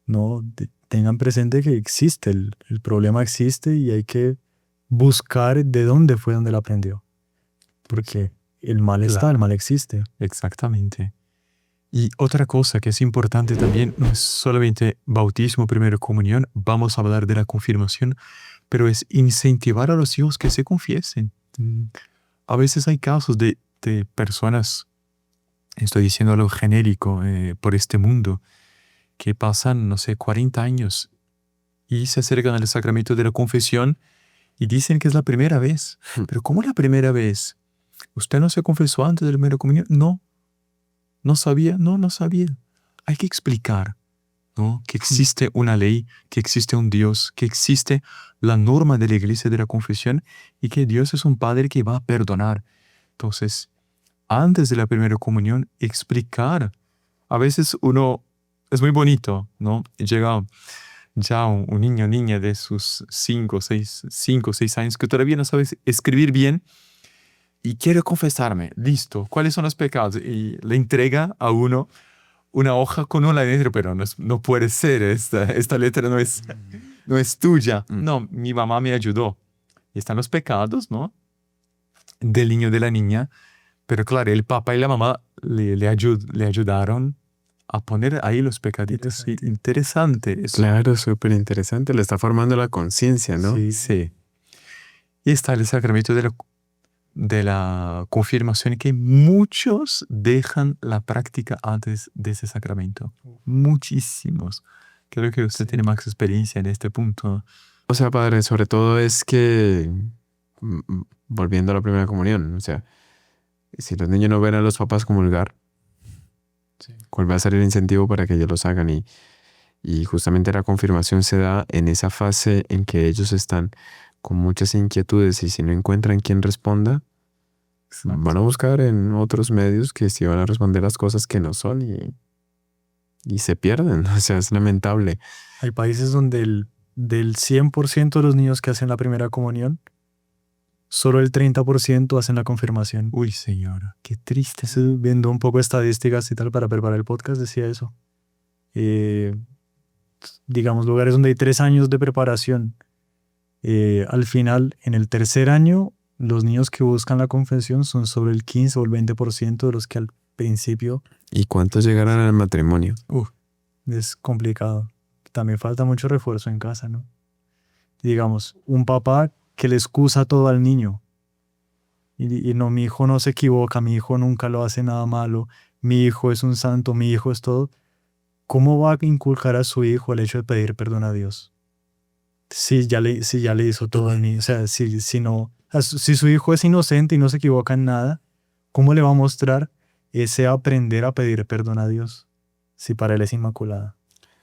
Speaker 1: No, tengan presente que existe, el problema existe y hay que buscar de dónde fue donde la aprendió. Porque el mal está, el mal existe.
Speaker 4: Exactamente. Y otra cosa que es importante también, no es solamente bautismo, primera comunión, vamos a hablar de la confirmación, pero es incentivar a los hijos que se confiesen. A veces hay casos de personas, estoy diciendo algo genérico, por este mundo, que pasan, no sé, 40 años y se acercan al sacramento de la confesión y dicen que es la primera vez. Pero ¿cómo la primera vez? ¿Usted no se confesó antes de la primera comunión? No. ¿No sabía? No sabía. Hay que explicar, ¿no? Que existe una ley, que existe un Dios, que existe la norma de la iglesia de la confesión y que Dios es un Padre que va a perdonar. Entonces, antes de la primera comunión, explicar. A veces uno, es muy bonito, ¿no? Llega ya un niño o niña de sus 5 o 6 años que todavía no sabe escribir bien y quiere confesarme. Listo, ¿cuáles son los pecados? Y le entrega a uno una hoja con una letra, pero no puede ser, esta letra no es tuya. No, mi mamá me ayudó. Y están los pecados, ¿no? Del niño o de la niña. Pero claro, el papá y la mamá le ayudaron a poner ahí los pecaditos. Interesante eso.
Speaker 2: Claro, súper interesante. Le está formando la conciencia, ¿no?
Speaker 4: Sí. Y está el sacramento de la confirmación, que muchos dejan la práctica antes de ese sacramento. Muchísimos. Creo que usted tiene más experiencia en este punto.
Speaker 2: O sea, padre, sobre todo es que, volviendo a la primera comunión, o sea, si los niños no ven a los papás comulgar, ¿cuál va a ser el incentivo para que ellos los hagan? Y justamente la confirmación se da en esa fase en que ellos están con muchas inquietudes y si no encuentran quien responda, van a buscar en otros medios que sí van a responder las cosas que no son y se pierden. O sea, es lamentable.
Speaker 1: Hay países donde del 100% de los niños que hacen la primera comunión, solo el 30% hacen la confirmación.
Speaker 4: Uy, señora, qué triste.
Speaker 1: Viendo un poco estadísticas y tal para preparar el podcast, decía eso. Digamos, lugares donde hay 3 años de preparación. Al final, en el tercer año, los niños que buscan la confesión son sobre el 15 o el 20% de los que al principio...
Speaker 2: ¿Y cuántos llegarán al matrimonio?
Speaker 1: Es complicado. También falta mucho refuerzo en casa, ¿no? Digamos, un papá que le excusa todo al niño. Y no, mi hijo no se equivoca, mi hijo nunca lo hace nada malo, mi hijo es un santo, mi hijo es todo. ¿Cómo va a inculcar a su hijo el hecho de pedir perdón a Dios? Si ya le hizo todo al niño. O sea, si su hijo es inocente y no se equivoca en nada, ¿cómo le va a mostrar ese aprender a pedir perdón a Dios si para él es inmaculada?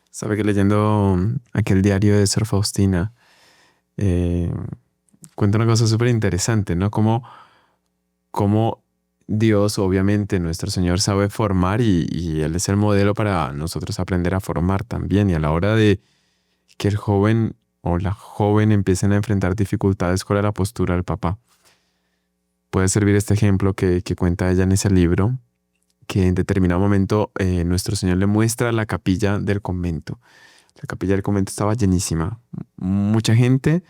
Speaker 2: Sabe que leyendo aquel diario de Sor Faustina, cuenta una cosa súper interesante, ¿no? Como Dios, obviamente, nuestro Señor sabe formar y Él es el modelo para nosotros aprender a formar también. Y a la hora de que el joven o la joven empiecen a enfrentar dificultades, ¿cuál es la postura del papá? Puede servir este ejemplo que cuenta ella en ese libro, que en determinado momento nuestro Señor le muestra la capilla del convento. La capilla del convento estaba llenísima. Mucha gente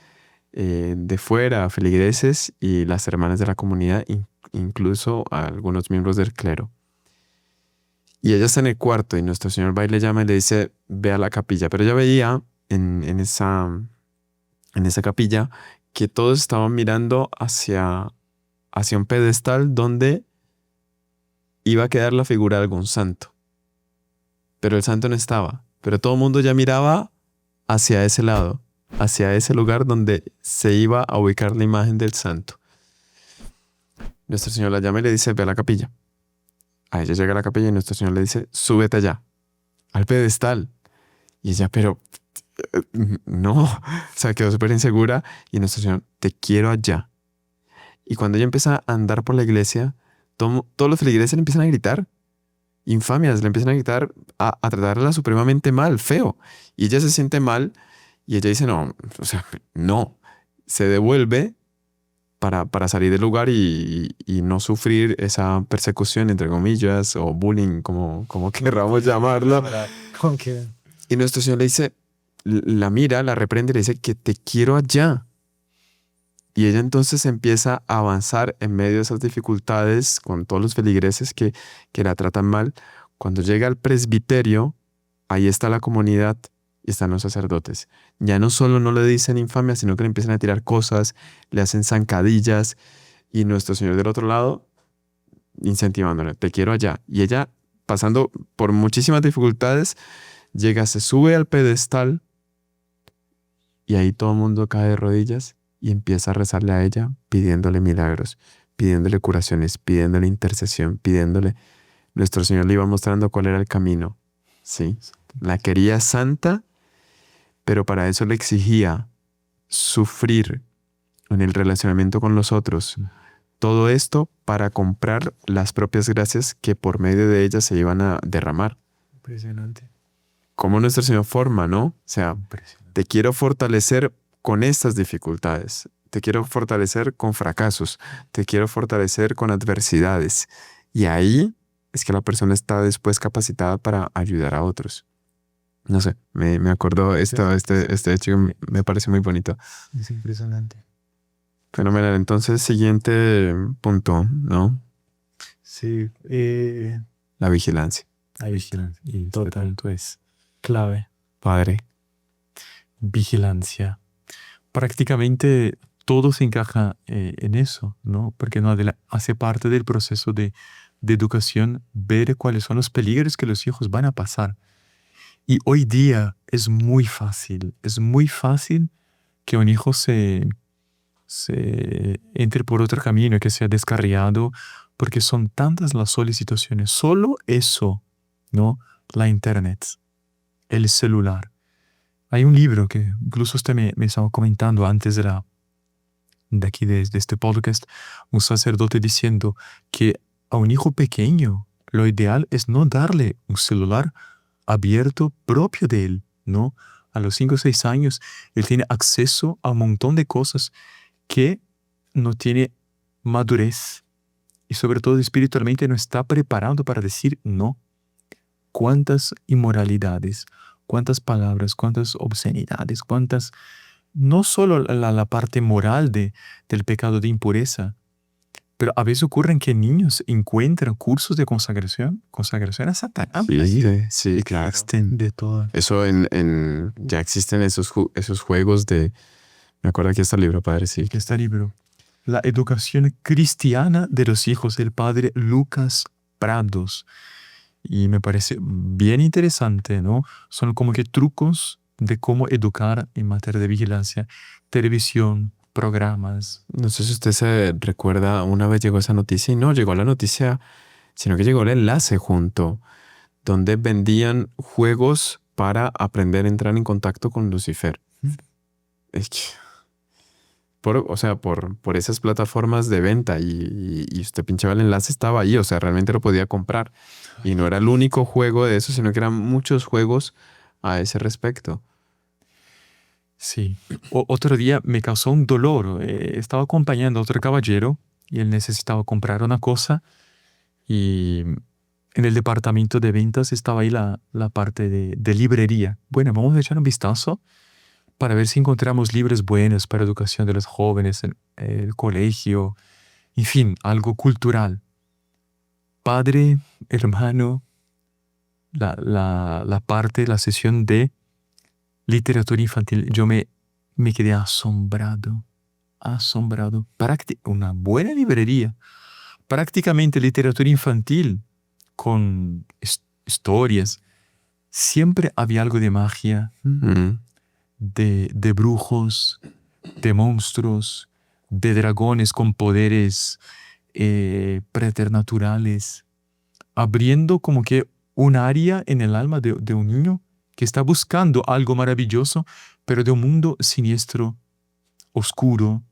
Speaker 2: de fuera, feligreses y las hermanas de la comunidad, incluso algunos miembros del clero. Y ella está en el cuarto y nuestro Señor va y le llama y le dice, ve a la capilla. Pero ella veía en esa capilla que todos estaban mirando hacia un pedestal donde iba a quedar la figura de algún santo. Pero el santo no estaba. Pero todo el mundo ya miraba hacia ese lado, hacia ese lugar donde se iba a ubicar la imagen del santo. Nuestro Señor la llama y le dice, ve a la capilla. A ella llega a la capilla y nuestro Señor le dice, súbete allá, al pedestal. Y ella, pero no, o sea, quedó súper insegura y nuestro Señor, te quiero allá. Y cuando ella empieza a andar por la iglesia, todos los feligreses le empiezan a gritar, infamias, le empiezan a gritar, a tratarla supremamente mal, feo. Y ella se siente mal y ella dice, no, o sea, no. Se devuelve para salir del lugar y no sufrir esa persecución, entre comillas, o bullying, como querramos llamarlo.
Speaker 1: ¿Cómo que?
Speaker 2: Y nuestro Señor le dice, la mira, la reprende y le dice que te quiero allá. Y ella entonces empieza a avanzar en medio de esas dificultades con todos los feligreses que la tratan mal. Cuando llega al presbiterio, ahí está la comunidad y están los sacerdotes. Ya no solo no le dicen infamia, sino que le empiezan a tirar cosas, le hacen zancadillas y nuestro Señor del otro lado incentivándole, te quiero allá. Y ella, pasando por muchísimas dificultades, llega, se sube al pedestal y ahí todo el mundo cae de rodillas y empieza a rezarle a ella pidiéndole milagros, pidiéndole curaciones, pidiéndole intercesión, pidiéndole... Nuestro Señor le iba mostrando cuál era el camino, ¿sí? La quería santa, pero para eso le exigía sufrir en el relacionamiento con los otros. Todo esto para comprar las propias gracias que por medio de ellas se iban a derramar.
Speaker 1: Impresionante.
Speaker 2: Cómo nuestro Señor forma, ¿no? O sea, te quiero fortalecer con estas dificultades. Te quiero fortalecer con fracasos. Te quiero fortalecer con adversidades. Y ahí es que la persona está después capacitada para ayudar a otros. No sé, me acordó este hecho que me parece muy bonito.
Speaker 1: Es impresionante.
Speaker 2: Fenomenal. Entonces, siguiente punto, ¿no?
Speaker 1: Sí.
Speaker 2: La vigilancia.
Speaker 4: La vigilancia. Y este
Speaker 1: Total.
Speaker 4: punto es
Speaker 1: Clave.
Speaker 2: Padre.
Speaker 4: vigilancia. Prácticamente todo se encaja en eso, ¿no? Porque no hace parte del proceso de educación ver cuáles son los peligros que los hijos van a pasar. Y hoy día es muy fácil que un hijo se entre por otro camino, que sea descarriado, porque son tantas las solicitaciones. Solo eso, ¿no? La internet, el celular. Hay un libro que incluso usted me estaba comentando antes de aquí, de este podcast, un sacerdote diciendo que a un hijo pequeño lo ideal es no darle un celular abierto propio de él, ¿no? A los 5 o 6 años, él tiene acceso a un montón de cosas que no tiene madurez y sobre todo espiritualmente no está preparado para decir no. Cuántas inmoralidades, cuántas palabras, cuántas obscenidades, cuántas... No solo la parte moral del pecado de impureza, pero a veces ocurren que niños encuentran cursos de consagración a Satanás.
Speaker 2: Sí, claro.
Speaker 1: De todo.
Speaker 2: Eso ya existen esos juegos de... Me acuerdo aquí está el libro, padre, sí.
Speaker 4: Aquí está el libro. La educación cristiana de los hijos del padre Lucas Prados. Y me parece bien interesante, ¿no? Son como que trucos de cómo educar en materia de vigilancia, televisión, programas.
Speaker 2: No sé si usted se recuerda, una vez llegó esa noticia y no llegó la noticia, sino que llegó el enlace junto, donde vendían juegos para aprender a entrar en contacto con Lucifer. Es que por esas plataformas de venta y usted pinchaba el enlace, estaba ahí, o sea, realmente lo podía comprar. Y no era el único juego de eso, sino que eran muchos juegos a ese respecto.
Speaker 4: Sí. Otro día me causó un dolor. Estaba acompañando a otro caballero y él necesitaba comprar una cosa y en el departamento de ventas estaba ahí la parte de librería. Bueno, vamos a echar un vistazo para ver si encontramos libros buenos para educación de los jóvenes, en el colegio, en fin, algo cultural. Padre, hermano, la sesión de literatura infantil, yo me quedé asombrado. Una buena librería. Prácticamente literatura infantil con historias. Siempre había algo de magia, de brujos, de monstruos, de dragones con poderes preternaturales, abriendo como que un área en el alma de un niño que está buscando algo maravilloso, pero de un mundo siniestro, oscuro,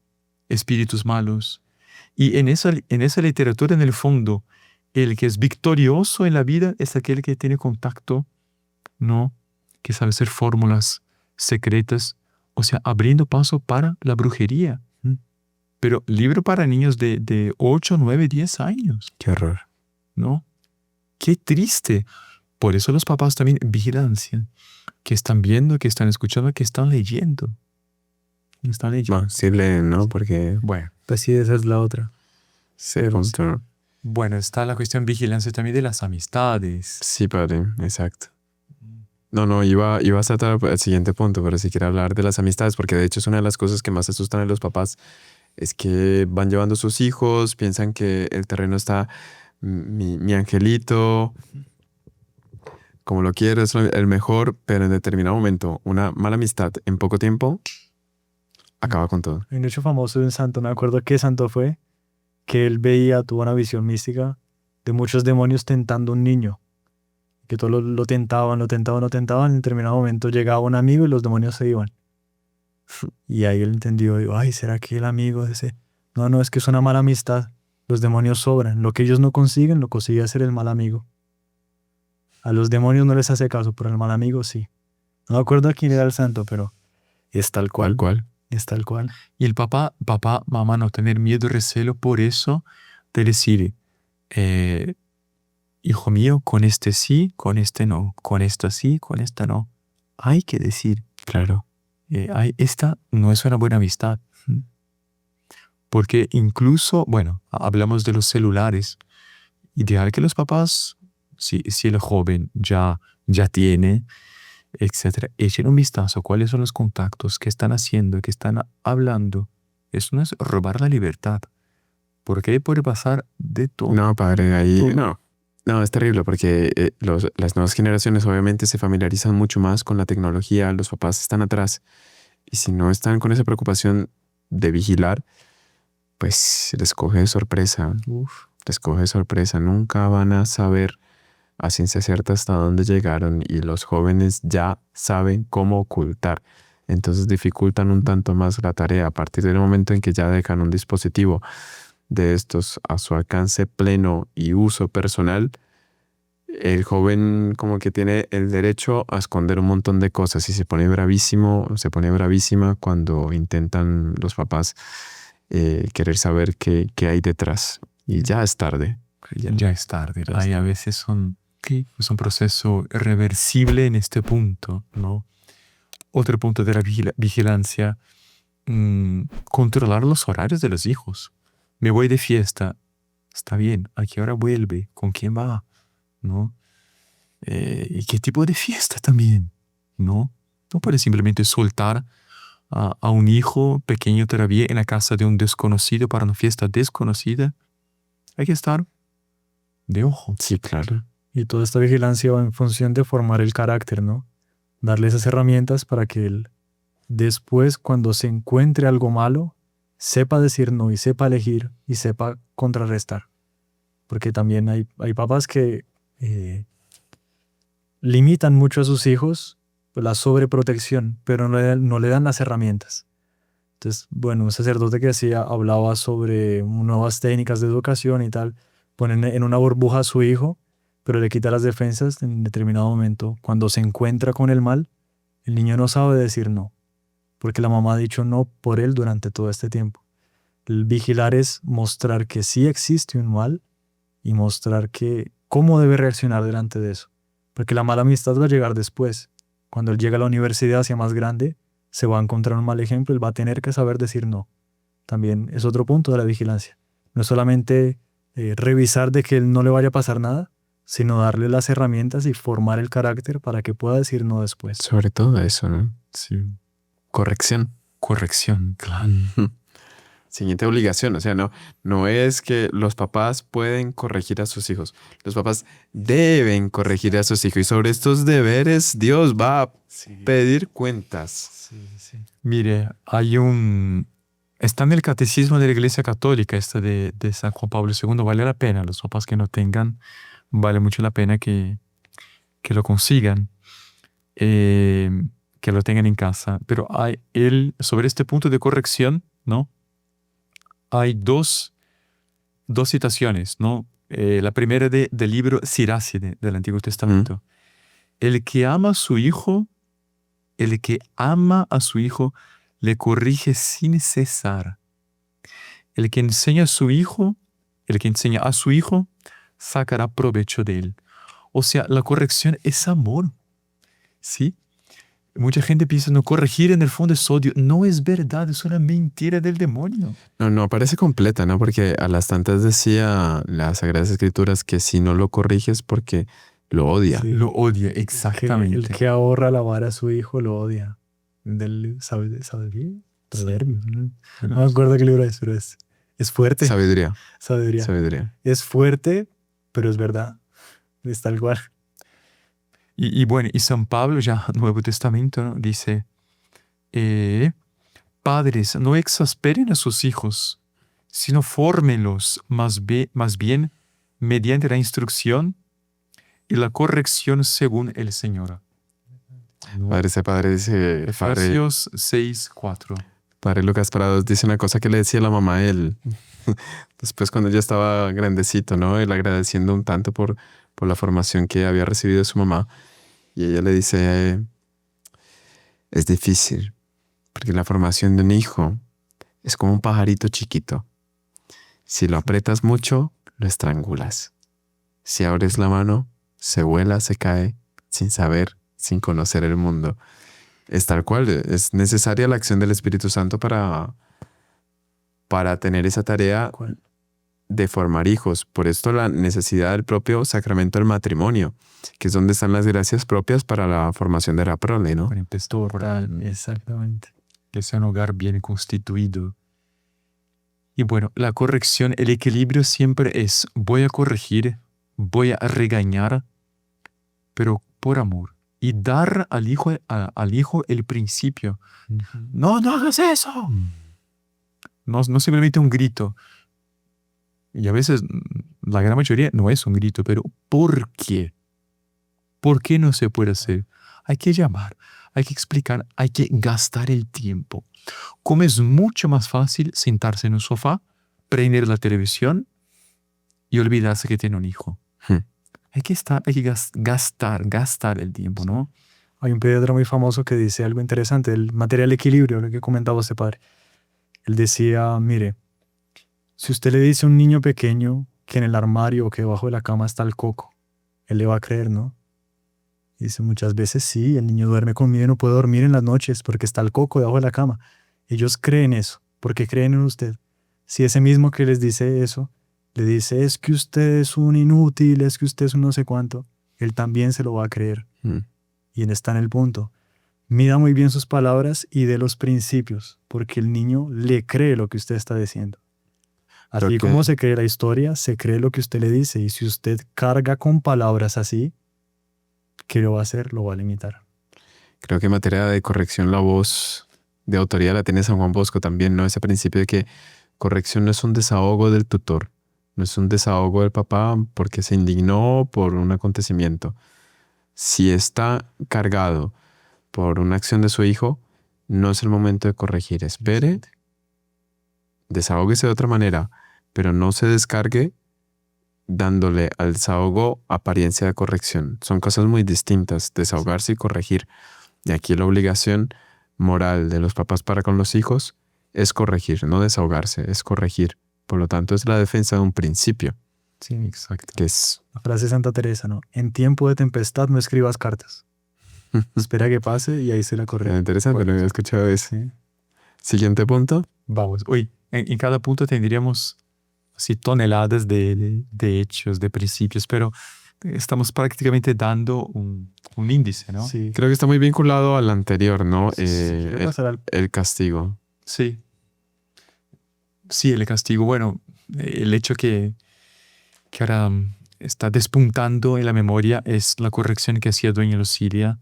Speaker 4: espíritus malos. Y en esa literatura, en el fondo, el que es victorioso en la vida es aquel que tiene contacto, ¿no? Que sabe hacer fórmulas secretas, o sea, abriendo paso para la brujería. Pero libro para niños de 8, 9, 10 años,
Speaker 2: Qué horror.
Speaker 4: ¿no? Qué triste. Por eso los papás también vigilancia, que están viendo, que están escuchando, que están leyendo. Están leyendo.
Speaker 2: Bueno, sí leen, ¿no? Porque
Speaker 4: Bueno,
Speaker 1: Pues sí, esa es la otra.
Speaker 2: punto.
Speaker 4: bueno, está la cuestión vigilancia también de las amistades.
Speaker 2: Sí, padre, exacto. No, iba a tratar el siguiente punto, pero sí quiero hablar de las amistades, porque de hecho es una de las cosas que más asustan a los papás, es que van llevando a sus hijos, piensan que el terreno está mi angelito, como lo quiero, es el mejor, pero en determinado momento, una mala amistad en poco tiempo acaba con todo.
Speaker 1: Hay un hecho famoso de un santo, no me acuerdo qué santo fue, que él tuvo una visión mística de muchos demonios tentando a un niño. Que todos lo tentaban, en determinado momento llegaba un amigo y los demonios se iban. Y ahí él entendió, digo, ay, ¿será que el amigo de ese? No, es que es una mala amistad. Los demonios sobran. Lo que ellos no consiguen, lo consigue hacer el mal amigo. A los demonios no les hace caso, pero al mal amigo sí. No me acuerdo a quién era el santo, pero es tal cual.
Speaker 2: ¿Cuál?
Speaker 1: Es tal cual.
Speaker 4: Y el papá, mamá, no tener miedo, recelo por eso, de decir, hijo mío, con este sí, con este no, con esta sí, con esta no. Hay que decir,
Speaker 2: Claro.
Speaker 4: esta no es una buena amistad. Porque incluso, bueno, hablamos de los celulares. Ideal que los papás, si el joven ya tiene, etcétera, echen un vistazo a cuáles son los contactos que están haciendo, que están hablando. Eso no es robar la libertad. Porque ahí puede pasar de todo.
Speaker 2: No, padre, ahí
Speaker 4: Todo.
Speaker 2: no, es terrible porque las nuevas generaciones obviamente se familiarizan mucho más con la tecnología, los papás están atrás y si no están con esa preocupación de vigilar, pues les coge de sorpresa. Les coge de sorpresa, nunca van a saber a ciencia cierta hasta dónde llegaron y los jóvenes ya saben cómo ocultar. Entonces dificultan un tanto más la tarea a partir del momento en que ya dejan un dispositivo de estos a su alcance pleno y uso personal. El joven como que tiene el derecho a esconder un montón de cosas y se pone bravísima cuando intentan los papás querer saber qué hay detrás. Y ya es tarde.
Speaker 4: Ya es tarde. Hay a veces es un proceso irreversible en este punto, ¿no? Otro punto de la vigilancia, controlar los horarios de los hijos. Me voy de fiesta, está bien, ¿a qué hora vuelve? ¿Con quién va? ¿No? ¿Y qué tipo de fiesta también? ¿No? No puedes simplemente soltar a un hijo pequeño todavía en la casa de un desconocido para una fiesta desconocida. Hay que estar de ojo.
Speaker 2: Sí, claro.
Speaker 1: Y toda esta vigilancia va en función de formar el carácter, ¿no? Darle esas herramientas para que él después, cuando se encuentre algo malo, sepa decir no y sepa elegir y sepa contrarrestar. Porque también hay papás que limitan mucho a sus hijos la sobreprotección, pero no le dan las herramientas. Entonces, bueno, un sacerdote que hablaba sobre nuevas técnicas de educación y tal, ponen en una burbuja a su hijo, pero le quita las defensas en determinado momento. Cuando se encuentra con el mal, el niño no sabe decir no, porque la mamá ha dicho no por él durante todo este tiempo. El vigilar es mostrar que sí existe un mal y mostrar que cómo debe reaccionar delante de eso. Porque la mala amistad va a llegar después. Cuando él llega a la universidad hacia más grande, se va a encontrar un mal ejemplo, él va a tener que saber decir no. También es otro punto de la vigilancia. No es solamente revisar de que él no le vaya a pasar nada, sino darle las herramientas y formar el carácter para que pueda decir no después.
Speaker 2: Sobre todo eso, ¿no?
Speaker 4: Sí.
Speaker 2: Corrección.
Speaker 4: Corrección, claro.
Speaker 2: Siguiente obligación, o sea, no es que los papás pueden corregir a sus hijos, los papás deben corregir a sus hijos y sobre estos deberes Dios va a pedir cuentas.
Speaker 4: Mire, está en el catecismo de la Iglesia Católica, de San Juan Pablo II, vale la pena, los papás que no tengan, vale mucho la pena que lo consigan, que lo tengan en casa. Pero sobre este punto de corrección, ¿no? Hay dos citaciones, ¿no? La primera del libro Siracide del Antiguo Testamento. El que ama a su hijo le corrige sin cesar. El que enseña a su hijo sacará provecho de él. O sea, la corrección es amor, ¿sí? Mucha gente piensa, no, corregir en el fondo es odio. No es verdad, es una mentira del demonio.
Speaker 2: No aparece completa, ¿no? Porque a las tantas decía las Sagradas Escrituras que si no lo corriges porque lo odia.
Speaker 1: Sí.
Speaker 4: Lo odia, exactamente.
Speaker 1: El que ahorra la vara a su hijo lo odia. ¿Sabe bien? Proverbio. No me acuerdo qué libro es, pero es fuerte.
Speaker 2: Sabiduría.
Speaker 1: Sabiduría. Es fuerte, pero es verdad. Es tal cual.
Speaker 4: Y bueno, y San Pablo, ya Nuevo Testamento, ¿no? Dice, padres, no exasperen a sus hijos, sino fórmenlos más bien mediante la instrucción y la corrección según el Señor.
Speaker 2: Padre dice,
Speaker 4: Efesios 6:4.
Speaker 2: Padre Lucas Prados dice una cosa que le decía la mamá a él. Después cuando ya estaba grandecito, ¿no? Él agradeciendo un tanto por la formación que había recibido de su mamá. Y ella le dice, es difícil, porque la formación de un hijo es como un pajarito chiquito. Si lo aprietas mucho, lo estrangulas. Si abres la mano, se vuela, se cae, sin saber, sin conocer el mundo. Es tal cual, es necesaria la acción del Espíritu Santo para tener esa tarea de formar hijos. Por esto la necesidad del propio sacramento del matrimonio, que es donde están las gracias propias para la formación de la prole, ¿no?
Speaker 1: Exactamente.
Speaker 4: Que sea un hogar bien constituido. Y bueno, la corrección, el equilibrio siempre es, voy a corregir, voy a regañar, pero por amor. Y dar al hijo el principio. No hagas eso. No simplemente un grito. Y a veces, la gran mayoría no es un grito, pero ¿por qué? ¿Por qué no se puede hacer? Hay que llamar, hay que explicar, hay que gastar el tiempo. Como es mucho más fácil sentarse en un sofá, prender la televisión y olvidarse que tiene un hijo. Hay que gastar el tiempo, ¿no?
Speaker 1: Hay un pediatra muy famoso que dice algo interesante, el material equilibrio, lo que comentaba este padre. Él decía, mire, si usted le dice a un niño pequeño que en el armario o que debajo de la cama está el coco, él le va a creer, ¿no? Y dice, muchas veces sí, el niño duerme conmigo y no puede dormir en las noches porque está el coco debajo de la cama. Ellos creen eso, porque creen en usted. Si ese mismo que les dice eso, le dice, es que usted es un inútil, es que usted es un no sé cuánto, él también se lo va a creer. Y está en el punto. Mida muy bien sus palabras y de los principios, porque el niño le cree lo que usted está diciendo. Así como se cree la historia, se cree lo que usted le dice. Y si usted carga con palabras así, ¿qué lo va a hacer? Lo va a limitar.
Speaker 2: Creo que en materia de corrección la voz de autoridad la tiene San Juan Bosco también, ¿no? Ese principio de que corrección no es un desahogo del tutor, no es un desahogo del papá porque se indignó por un acontecimiento. Si está cargado por una acción de su hijo, no es el momento de corregir. Espere, desahógese de otra manera, pero no se descargue dándole al desahogo apariencia de corrección. Son cosas muy distintas, desahogarse y corregir. Y aquí la obligación moral de los papás para con los hijos es corregir, no desahogarse, es corregir. Por lo tanto, es la defensa de un principio,
Speaker 4: Sí, exacto.
Speaker 2: que es...
Speaker 1: La frase de Santa Teresa, ¿no? En tiempo de tempestad no escribas cartas. Espera que pase y ahí se la corre.
Speaker 2: Interesante, no había escuchado eso. Siguiente punto.
Speaker 4: Vamos, hoy en cada punto tendríamos así toneladas de hechos, de principios, pero estamos prácticamente dando un índice, ¿no?
Speaker 1: Sí.
Speaker 2: Creo que está muy vinculado al anterior, ¿no?
Speaker 1: Quiero pasar al...
Speaker 2: El castigo.
Speaker 4: Sí. Sí, el castigo. Bueno, el hecho que ahora está despuntando en la memoria es la corrección que hacía Doña Lucilia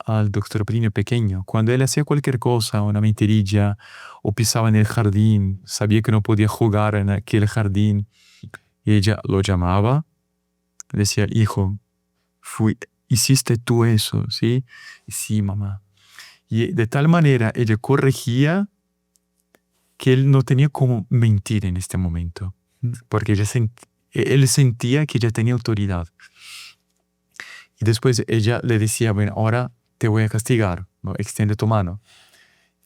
Speaker 4: al doctor Plinio pequeño. Cuando él hacía cualquier cosa, una mentirilla, o pisaba en el jardín, sabía que no podía jugar en aquel jardín, y ella lo llamaba, decía, hijo, hiciste tú eso, ¿sí? Y sí, mamá. Y de tal manera ella corregía que él no tenía como mentir en este momento, porque él sentía que ella tenía autoridad. Y después ella le decía, bueno, ahora te voy a castigar, ¿no? Extiende tu mano.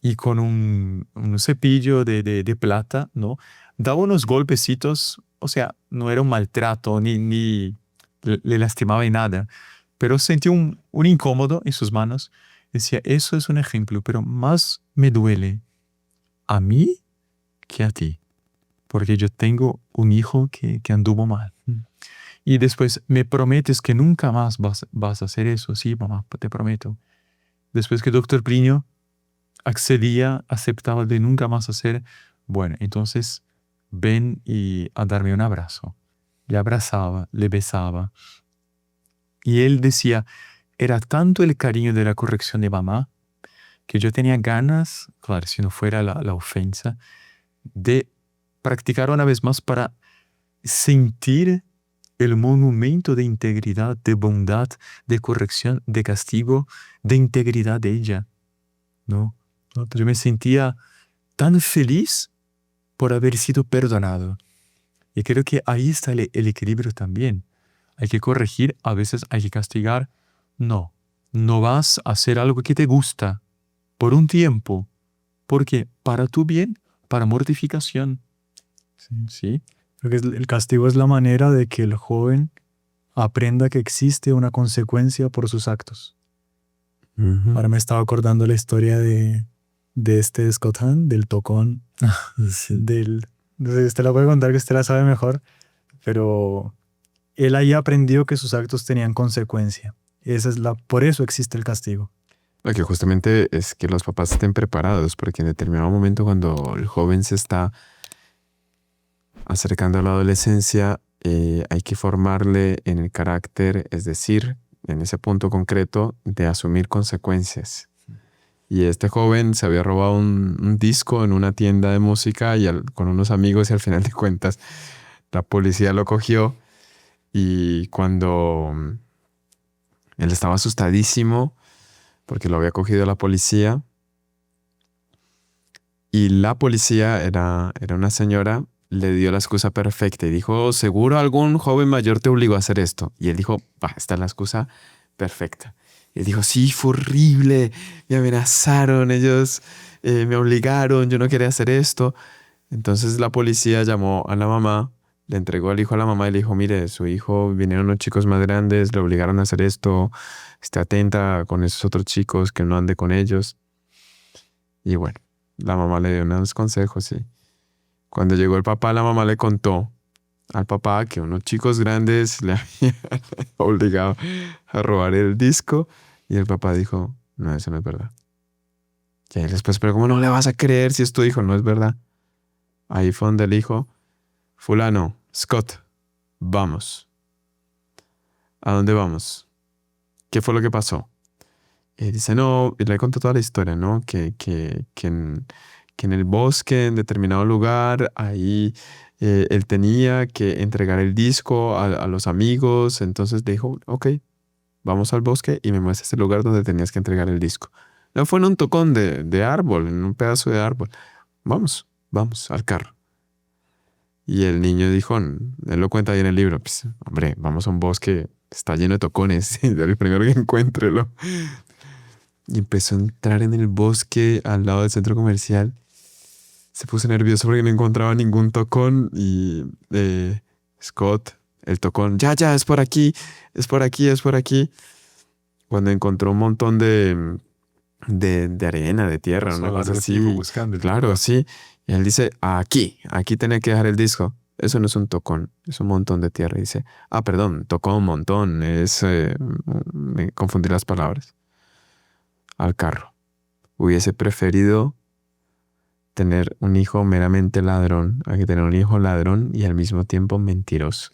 Speaker 4: Y con un cepillo de plata, ¿no? Daba unos golpecitos, o sea, no era un maltrato, ni le lastimaba en nada, pero sentía un incómodo en sus manos. Decía, eso es un ejemplo, pero más me duele a mí que a ti, porque yo tengo un hijo que anduvo mal. Y después, me prometes que nunca más vas a hacer eso. Sí, mamá, te prometo. Después que el doctor Plinio accedía, aceptaba de nunca más hacer, bueno, entonces ven a darme un abrazo. Le abrazaba, le besaba. Y él decía, era tanto el cariño de la corrección de mamá que yo tenía ganas, claro, si no fuera la ofensa, de practicar una vez más para sentir el monumento de integridad, de bondad, de corrección, de castigo, de integridad de ella, ¿no? Yo me sentía tan feliz por haber sido perdonado. Y creo que ahí está el equilibrio también. Hay que corregir, a veces hay que castigar. No vas a hacer algo que te gusta por un tiempo, porque para tu bien, para mortificación. ¿Sí?
Speaker 1: Creo que el castigo es la manera de que el joven aprenda que existe una consecuencia por sus actos. Ahora me estaba acordando la historia de este Scott Hahn, del tocón, usted la puede contar, que usted la sabe mejor, pero él ahí aprendió que sus actos tenían consecuencia. Por eso existe el castigo.
Speaker 2: Lo que justamente es que los papás estén preparados, porque en determinado momento cuando el joven se está acercando a la adolescencia, hay que formarle en el carácter, es decir, en ese punto concreto de asumir consecuencias. Y este joven se había robado un disco en una tienda de música con unos amigos, y al final de cuentas la policía lo cogió, y cuando él estaba asustadísimo porque lo había cogido la policía, y la policía era una señora, le dio la excusa perfecta y dijo, seguro algún joven mayor te obligó a hacer esto. Y él dijo, esta es la excusa perfecta. Y él dijo, sí, fue horrible, me amenazaron, ellos me obligaron, yo no quería hacer esto. Entonces la policía llamó a la mamá, le entregó al hijo a la mamá y le dijo, mire, su hijo, vinieron unos chicos más grandes, le obligaron a hacer esto, esté atenta con esos otros chicos, que no ande con ellos. Y bueno, la mamá le dio unos consejos, y cuando llegó el papá, la mamá le contó al papá que unos chicos grandes le habían obligado a robar el disco, y el papá dijo, no, eso no es verdad. Y ahí después, pero ¿cómo no le vas a creer si es tu hijo? No es verdad. Ahí fue donde el hijo, fulano, Scott, vamos. ¿A dónde vamos? ¿Qué fue lo que pasó? Y dice, no, y le contó toda la historia, ¿no? Que en el bosque, en determinado lugar, ahí él tenía que entregar el disco a los amigos. Entonces le dijo, ok, vamos al bosque y me muestras el lugar donde tenías que entregar el disco. No fue en un tocón de árbol, en un pedazo de árbol. Vamos al carro. Y el niño dijo, él lo cuenta ahí en el libro, pues, hombre, vamos a un bosque, está lleno de tocones, el primero que encuéntrelo. Y empezó a entrar en el bosque al lado del centro comercial. Se puso nervioso porque no encontraba ningún tocón y Scott, el tocón, ya, es por aquí, es por aquí, es por aquí. Cuando encontró un montón de arena, de tierra, una cosa así.
Speaker 4: Buscando el
Speaker 2: Claro,
Speaker 4: tocón.
Speaker 2: sí. Y él dice, aquí tenía que dejar el disco. Eso no es un tocón, es un montón de tierra. Y dice, perdón, tocó un montón. Me confundí las palabras. Al carro. Hubiese preferido tener un hijo meramente ladrón a que tener un hijo ladrón y al mismo tiempo mentiroso.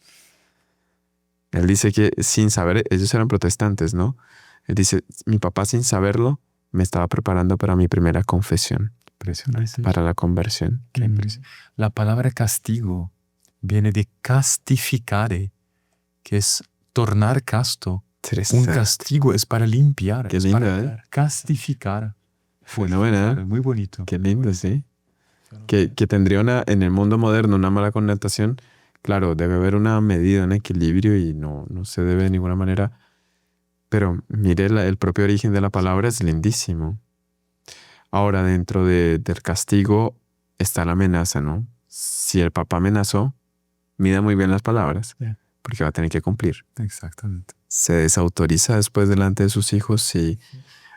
Speaker 2: Él dice que sin saber, ellos eran protestantes, ¿no? Él dice, mi papá sin saberlo me estaba preparando para mi primera confesión,
Speaker 4: Impresionante.
Speaker 2: para la conversión.
Speaker 4: Qué impresión. La palabra castigo viene de castificare, que es tornar casto. Un castigo es para limpiar.
Speaker 2: Qué
Speaker 4: es
Speaker 2: lindo,
Speaker 4: para castificar.
Speaker 2: Buena.
Speaker 4: Es muy bonito.
Speaker 2: Qué lindo, sí. Que tendría en el mundo moderno una mala connotación. Claro, debe haber una medida, un equilibrio y no se debe de ninguna manera. Pero mire, el propio origen de la palabra es lindísimo. Ahora, dentro del castigo está la amenaza, ¿no? Si el papá amenazó, mida muy bien las palabras,
Speaker 4: Yeah.
Speaker 2: porque va a tener que cumplir.
Speaker 4: Exactamente.
Speaker 2: Se desautoriza después delante de sus hijos y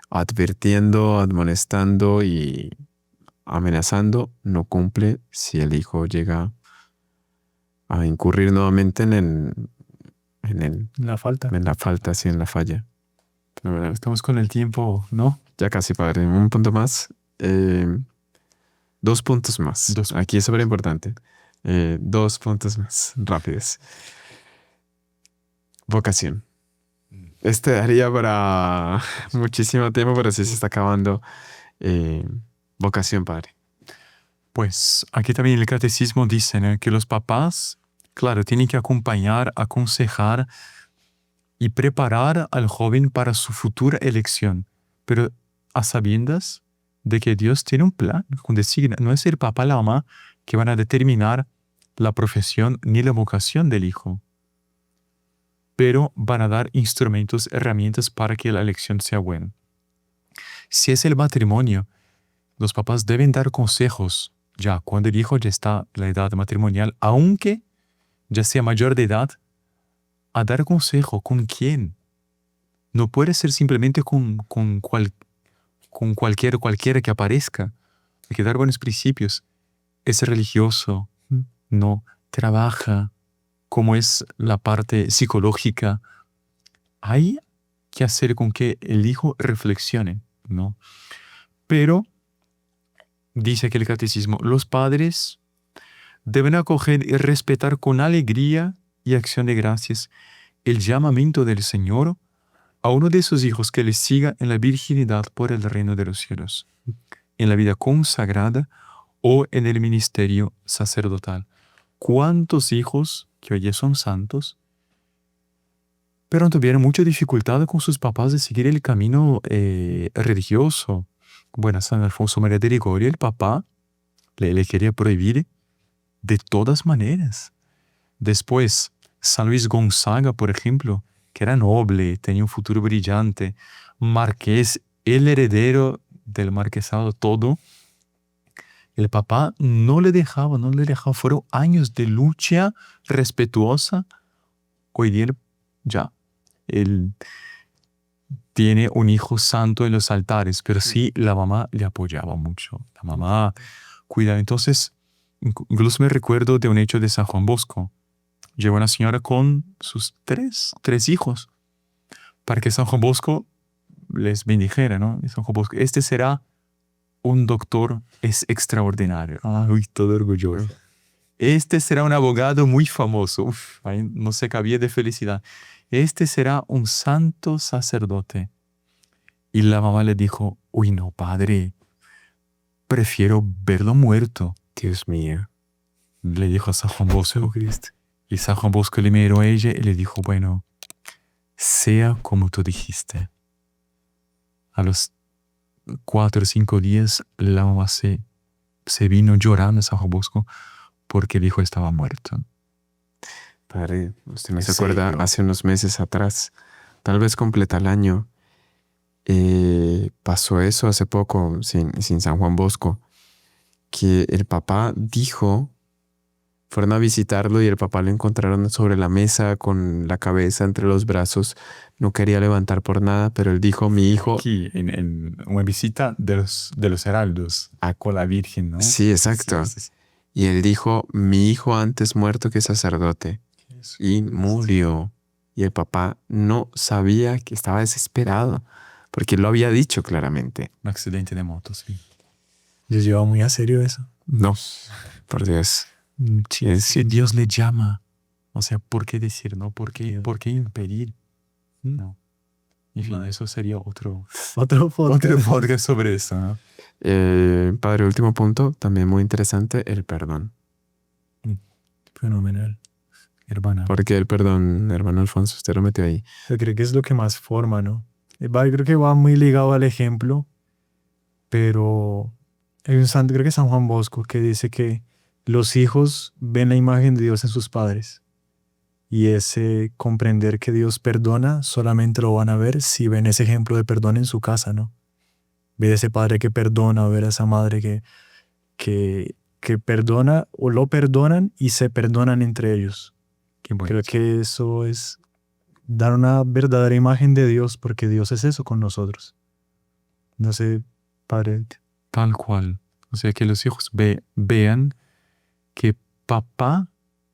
Speaker 2: advirtiendo, admonestando y amenazando, no cumple si el hijo llega a incurrir nuevamente en
Speaker 1: La falta.
Speaker 2: la falta, sí, en la falla. Pero bueno,
Speaker 4: Estamos con el tiempo, ¿no?
Speaker 2: ya casi, padre. Un punto más. 2 puntos más. Aquí es súper importante. 2 puntos más rápidos. Vocación. Este daría para muchísimo tiempo, pero sí se está acabando. Vocación, padre.
Speaker 4: Pues aquí también el catecismo dice, ¿no?, que los papás, claro, tienen que acompañar, aconsejar y preparar al joven para su futura elección, pero a sabiendas de que Dios tiene un plan con designa. No es el papá y la mamá que van a determinar la profesión ni la vocación del hijo, pero van a dar instrumentos, herramientas para que la elección sea buena. Si es el matrimonio, los papás deben dar consejos ya cuando el hijo ya está en la edad matrimonial, aunque ya sea mayor de edad, a dar consejo. ¿Con quién? No puede ser simplemente con cualquiera que aparezca. Hay que dar buenos principios. Es religioso, no trabaja, cómo es la parte psicológica. Hay que hacer con que el hijo reflexione, ¿no? Pero dice aquí el catecismo, los padres deben acoger y respetar con alegría y acción de gracias el llamamiento del Señor a uno de sus hijos que les siga en la virginidad por el reino de los cielos, en la vida consagrada o en el ministerio sacerdotal. ¿Cuántos hijos que hoy son santos, pero tuvieron mucha dificultad con sus papás de seguir el camino religioso? Bueno, San Alfonso María de Ligorio, el papá le quería prohibir de todas maneras. Después, San Luis Gonzaga, por ejemplo, que era noble, tenía un futuro brillante, marqués, el heredero del marquesado, todo. El papá no le dejaba. Fueron años de lucha respetuosa. Hoy día él tiene un hijo santo en los altares, pero sí la mamá le apoyaba mucho. La mamá cuidaba. Entonces, incluso me recuerdo de un hecho de San Juan Bosco. Llegó una señora con sus tres hijos para que San Juan Bosco les bendijera, ¿no? Y San Juan Bosco, este será un doctor, es extraordinario. Uy, todo orgulloso. Este será un abogado muy famoso. Uf, ahí no se cabía de felicidad. Este será un santo sacerdote. Y la mamá le dijo, uy, no, padre, prefiero verlo muerto.
Speaker 2: Dios mío.
Speaker 4: Le dijo a San Juan Bosco. Y San Juan Bosco le miró a ella y le dijo, bueno, sea como tú dijiste. A los 4 o 5 días, la mamá se vino llorando a San Juan Bosco porque el hijo estaba muerto.
Speaker 2: Padre, usted me
Speaker 1: ¿En
Speaker 2: se acuerda
Speaker 1: serio?
Speaker 2: hace unos meses atrás, tal vez completa el año, pasó eso hace poco sin San Juan Bosco, que el papá dijo, fueron a visitarlo y el papá lo encontraron sobre la mesa con la cabeza entre los brazos, no quería levantar por nada, pero él dijo, mi hijo,
Speaker 4: Aquí, en una visita de los heraldos con la Virgen, ¿no?
Speaker 2: sí, exacto, y él dijo, mi hijo antes muerto que sacerdote, y murió. Y el papá no sabía, que estaba desesperado, porque él lo había dicho claramente.
Speaker 4: Un accidente de moto, sí.
Speaker 1: Yo llevaba muy a serio eso.
Speaker 2: No, por Dios.
Speaker 4: Si Dios le llama, o sea, ¿por qué decir no? ¿Por qué impedir? No. En fin, eso sería otro
Speaker 1: Otro podcast.
Speaker 4: podcast sobre eso, ¿no?
Speaker 2: Padre, último punto, también muy interesante, el perdón.
Speaker 1: Fenomenal.
Speaker 4: Hermana.
Speaker 2: Porque el perdón, hermano Alfonso, usted lo metió ahí.
Speaker 1: Yo creo que es lo que más forma, ¿no? Yo creo que va muy ligado al ejemplo, pero hay un santo, creo que es San Juan Bosco, que dice que los hijos ven la imagen de Dios en sus padres. Y ese comprender que Dios perdona solamente lo van a ver si ven ese ejemplo de perdón en su casa, ¿no? Ver a ese padre que perdona, ver a esa madre que perdona o lo perdonan y se perdonan entre ellos.
Speaker 4: Qué bueno.
Speaker 1: Creo que eso es dar una verdadera imagen de Dios, porque Dios es eso con nosotros. No sé, padre.
Speaker 4: Tal cual. O sea, que los hijos vean que papá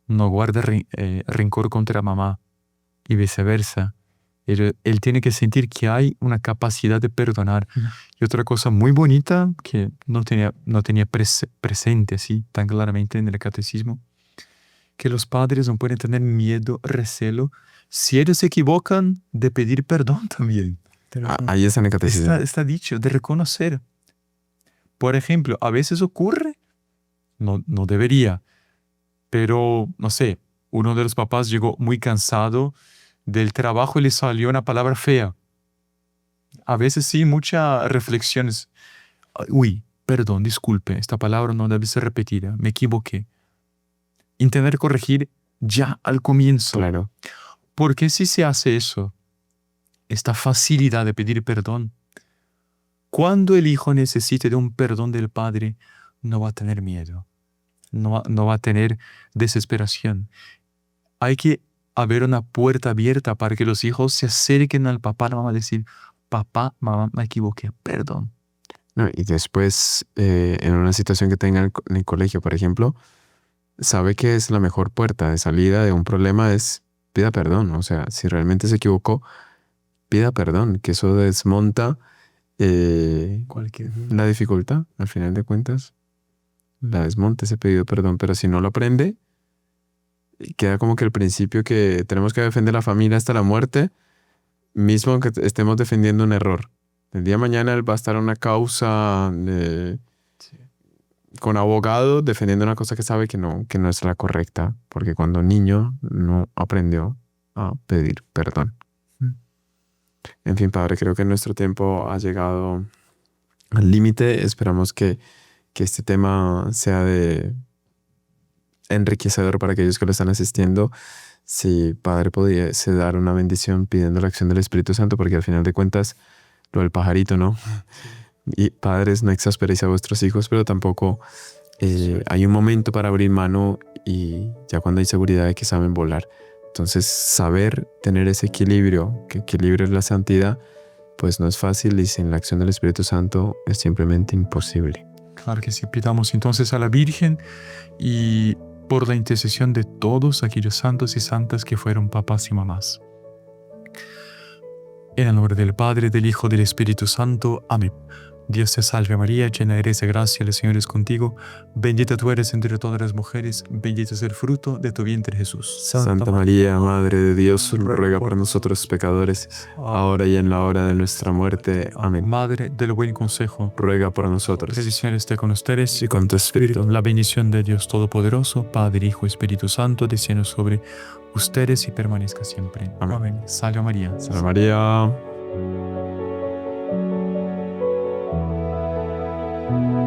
Speaker 4: no guarda rencor contra mamá y viceversa. Él tiene que sentir que hay una capacidad de perdonar. Y otra cosa muy bonita que no tenía presente así tan claramente en el catecismo, que los padres no pueden tener miedo, recelo, si ellos se equivocan, de pedir perdón también.
Speaker 2: Ahí está en el catecismo.
Speaker 4: Está dicho, de reconocer. Por ejemplo, a veces ocurre, no debería, pero no sé, uno de los papás llegó muy cansado del trabajo y le salió una palabra fea. A veces sí, muchas reflexiones. Uy, perdón, disculpe, esta palabra no debe ser repetida, me equivoqué. Intentar corregir ya al comienzo.
Speaker 2: Claro.
Speaker 4: Porque si se hace eso, esta facilidad de pedir perdón, cuando el hijo necesite de un perdón del padre, no va a tener miedo, no va a tener desesperación. Hay que haber una puerta abierta para que los hijos se acerquen al papá, a la mamá, a decir, papá, mamá, me equivoqué, perdón.
Speaker 2: No, y después, en una situación que tenga en el colegio, por ejemplo, sabe que es la mejor puerta de salida de un problema es pida perdón. O sea, si realmente se equivocó, pida perdón, que eso desmonta la dificultad, al final de cuentas. La desmonta ese pedido de perdón, pero si no lo aprende, queda como que el principio que tenemos que defender la familia hasta la muerte, mismo aunque estemos defendiendo un error. El día de mañana él va a estar en una causa con abogado defendiendo una cosa que sabe que no es la correcta, porque cuando niño no aprendió a pedir perdón. En fin, padre, creo que nuestro tiempo ha llegado al límite. Esperamos que este tema sea de enriquecedor para aquellos que lo están asistiendo. Si padre pudiese dar una bendición pidiendo la acción del Espíritu Santo, porque al final de cuentas, lo del pajarito, ¿no? Y padres, no exasperéis a vuestros hijos, pero tampoco hay un momento para abrir mano y ya cuando hay seguridad de que saben volar. Entonces, saber tener ese equilibrio, que equilibrio es la santidad, pues no es fácil y sin la acción del Espíritu Santo es simplemente imposible.
Speaker 4: Claro que sí, pidamos entonces a la Virgen y por la intercesión de todos aquellos santos y santas que fueron papás y mamás. En el nombre del Padre, del Hijo, del Espíritu Santo. Amén. Dios te salve María, llena eres de gracia, el Señor es contigo. Bendita tú eres entre todas las mujeres, bendito es el fruto de tu vientre Jesús.
Speaker 2: Santa María, Madre de Dios, ruega por nosotros pecadores, ahora y en la hora de nuestra muerte. Amén.
Speaker 4: Madre del buen consejo,
Speaker 2: Ruega por nosotros.
Speaker 4: el Señor esté con ustedes
Speaker 2: Y con tu espíritu.
Speaker 4: La bendición de Dios Todopoderoso, Padre, Hijo, Espíritu Santo, descienda sobre ustedes y permanezca siempre.
Speaker 2: Amén.
Speaker 4: Salve María.
Speaker 2: Santa María.
Speaker 1: Chao.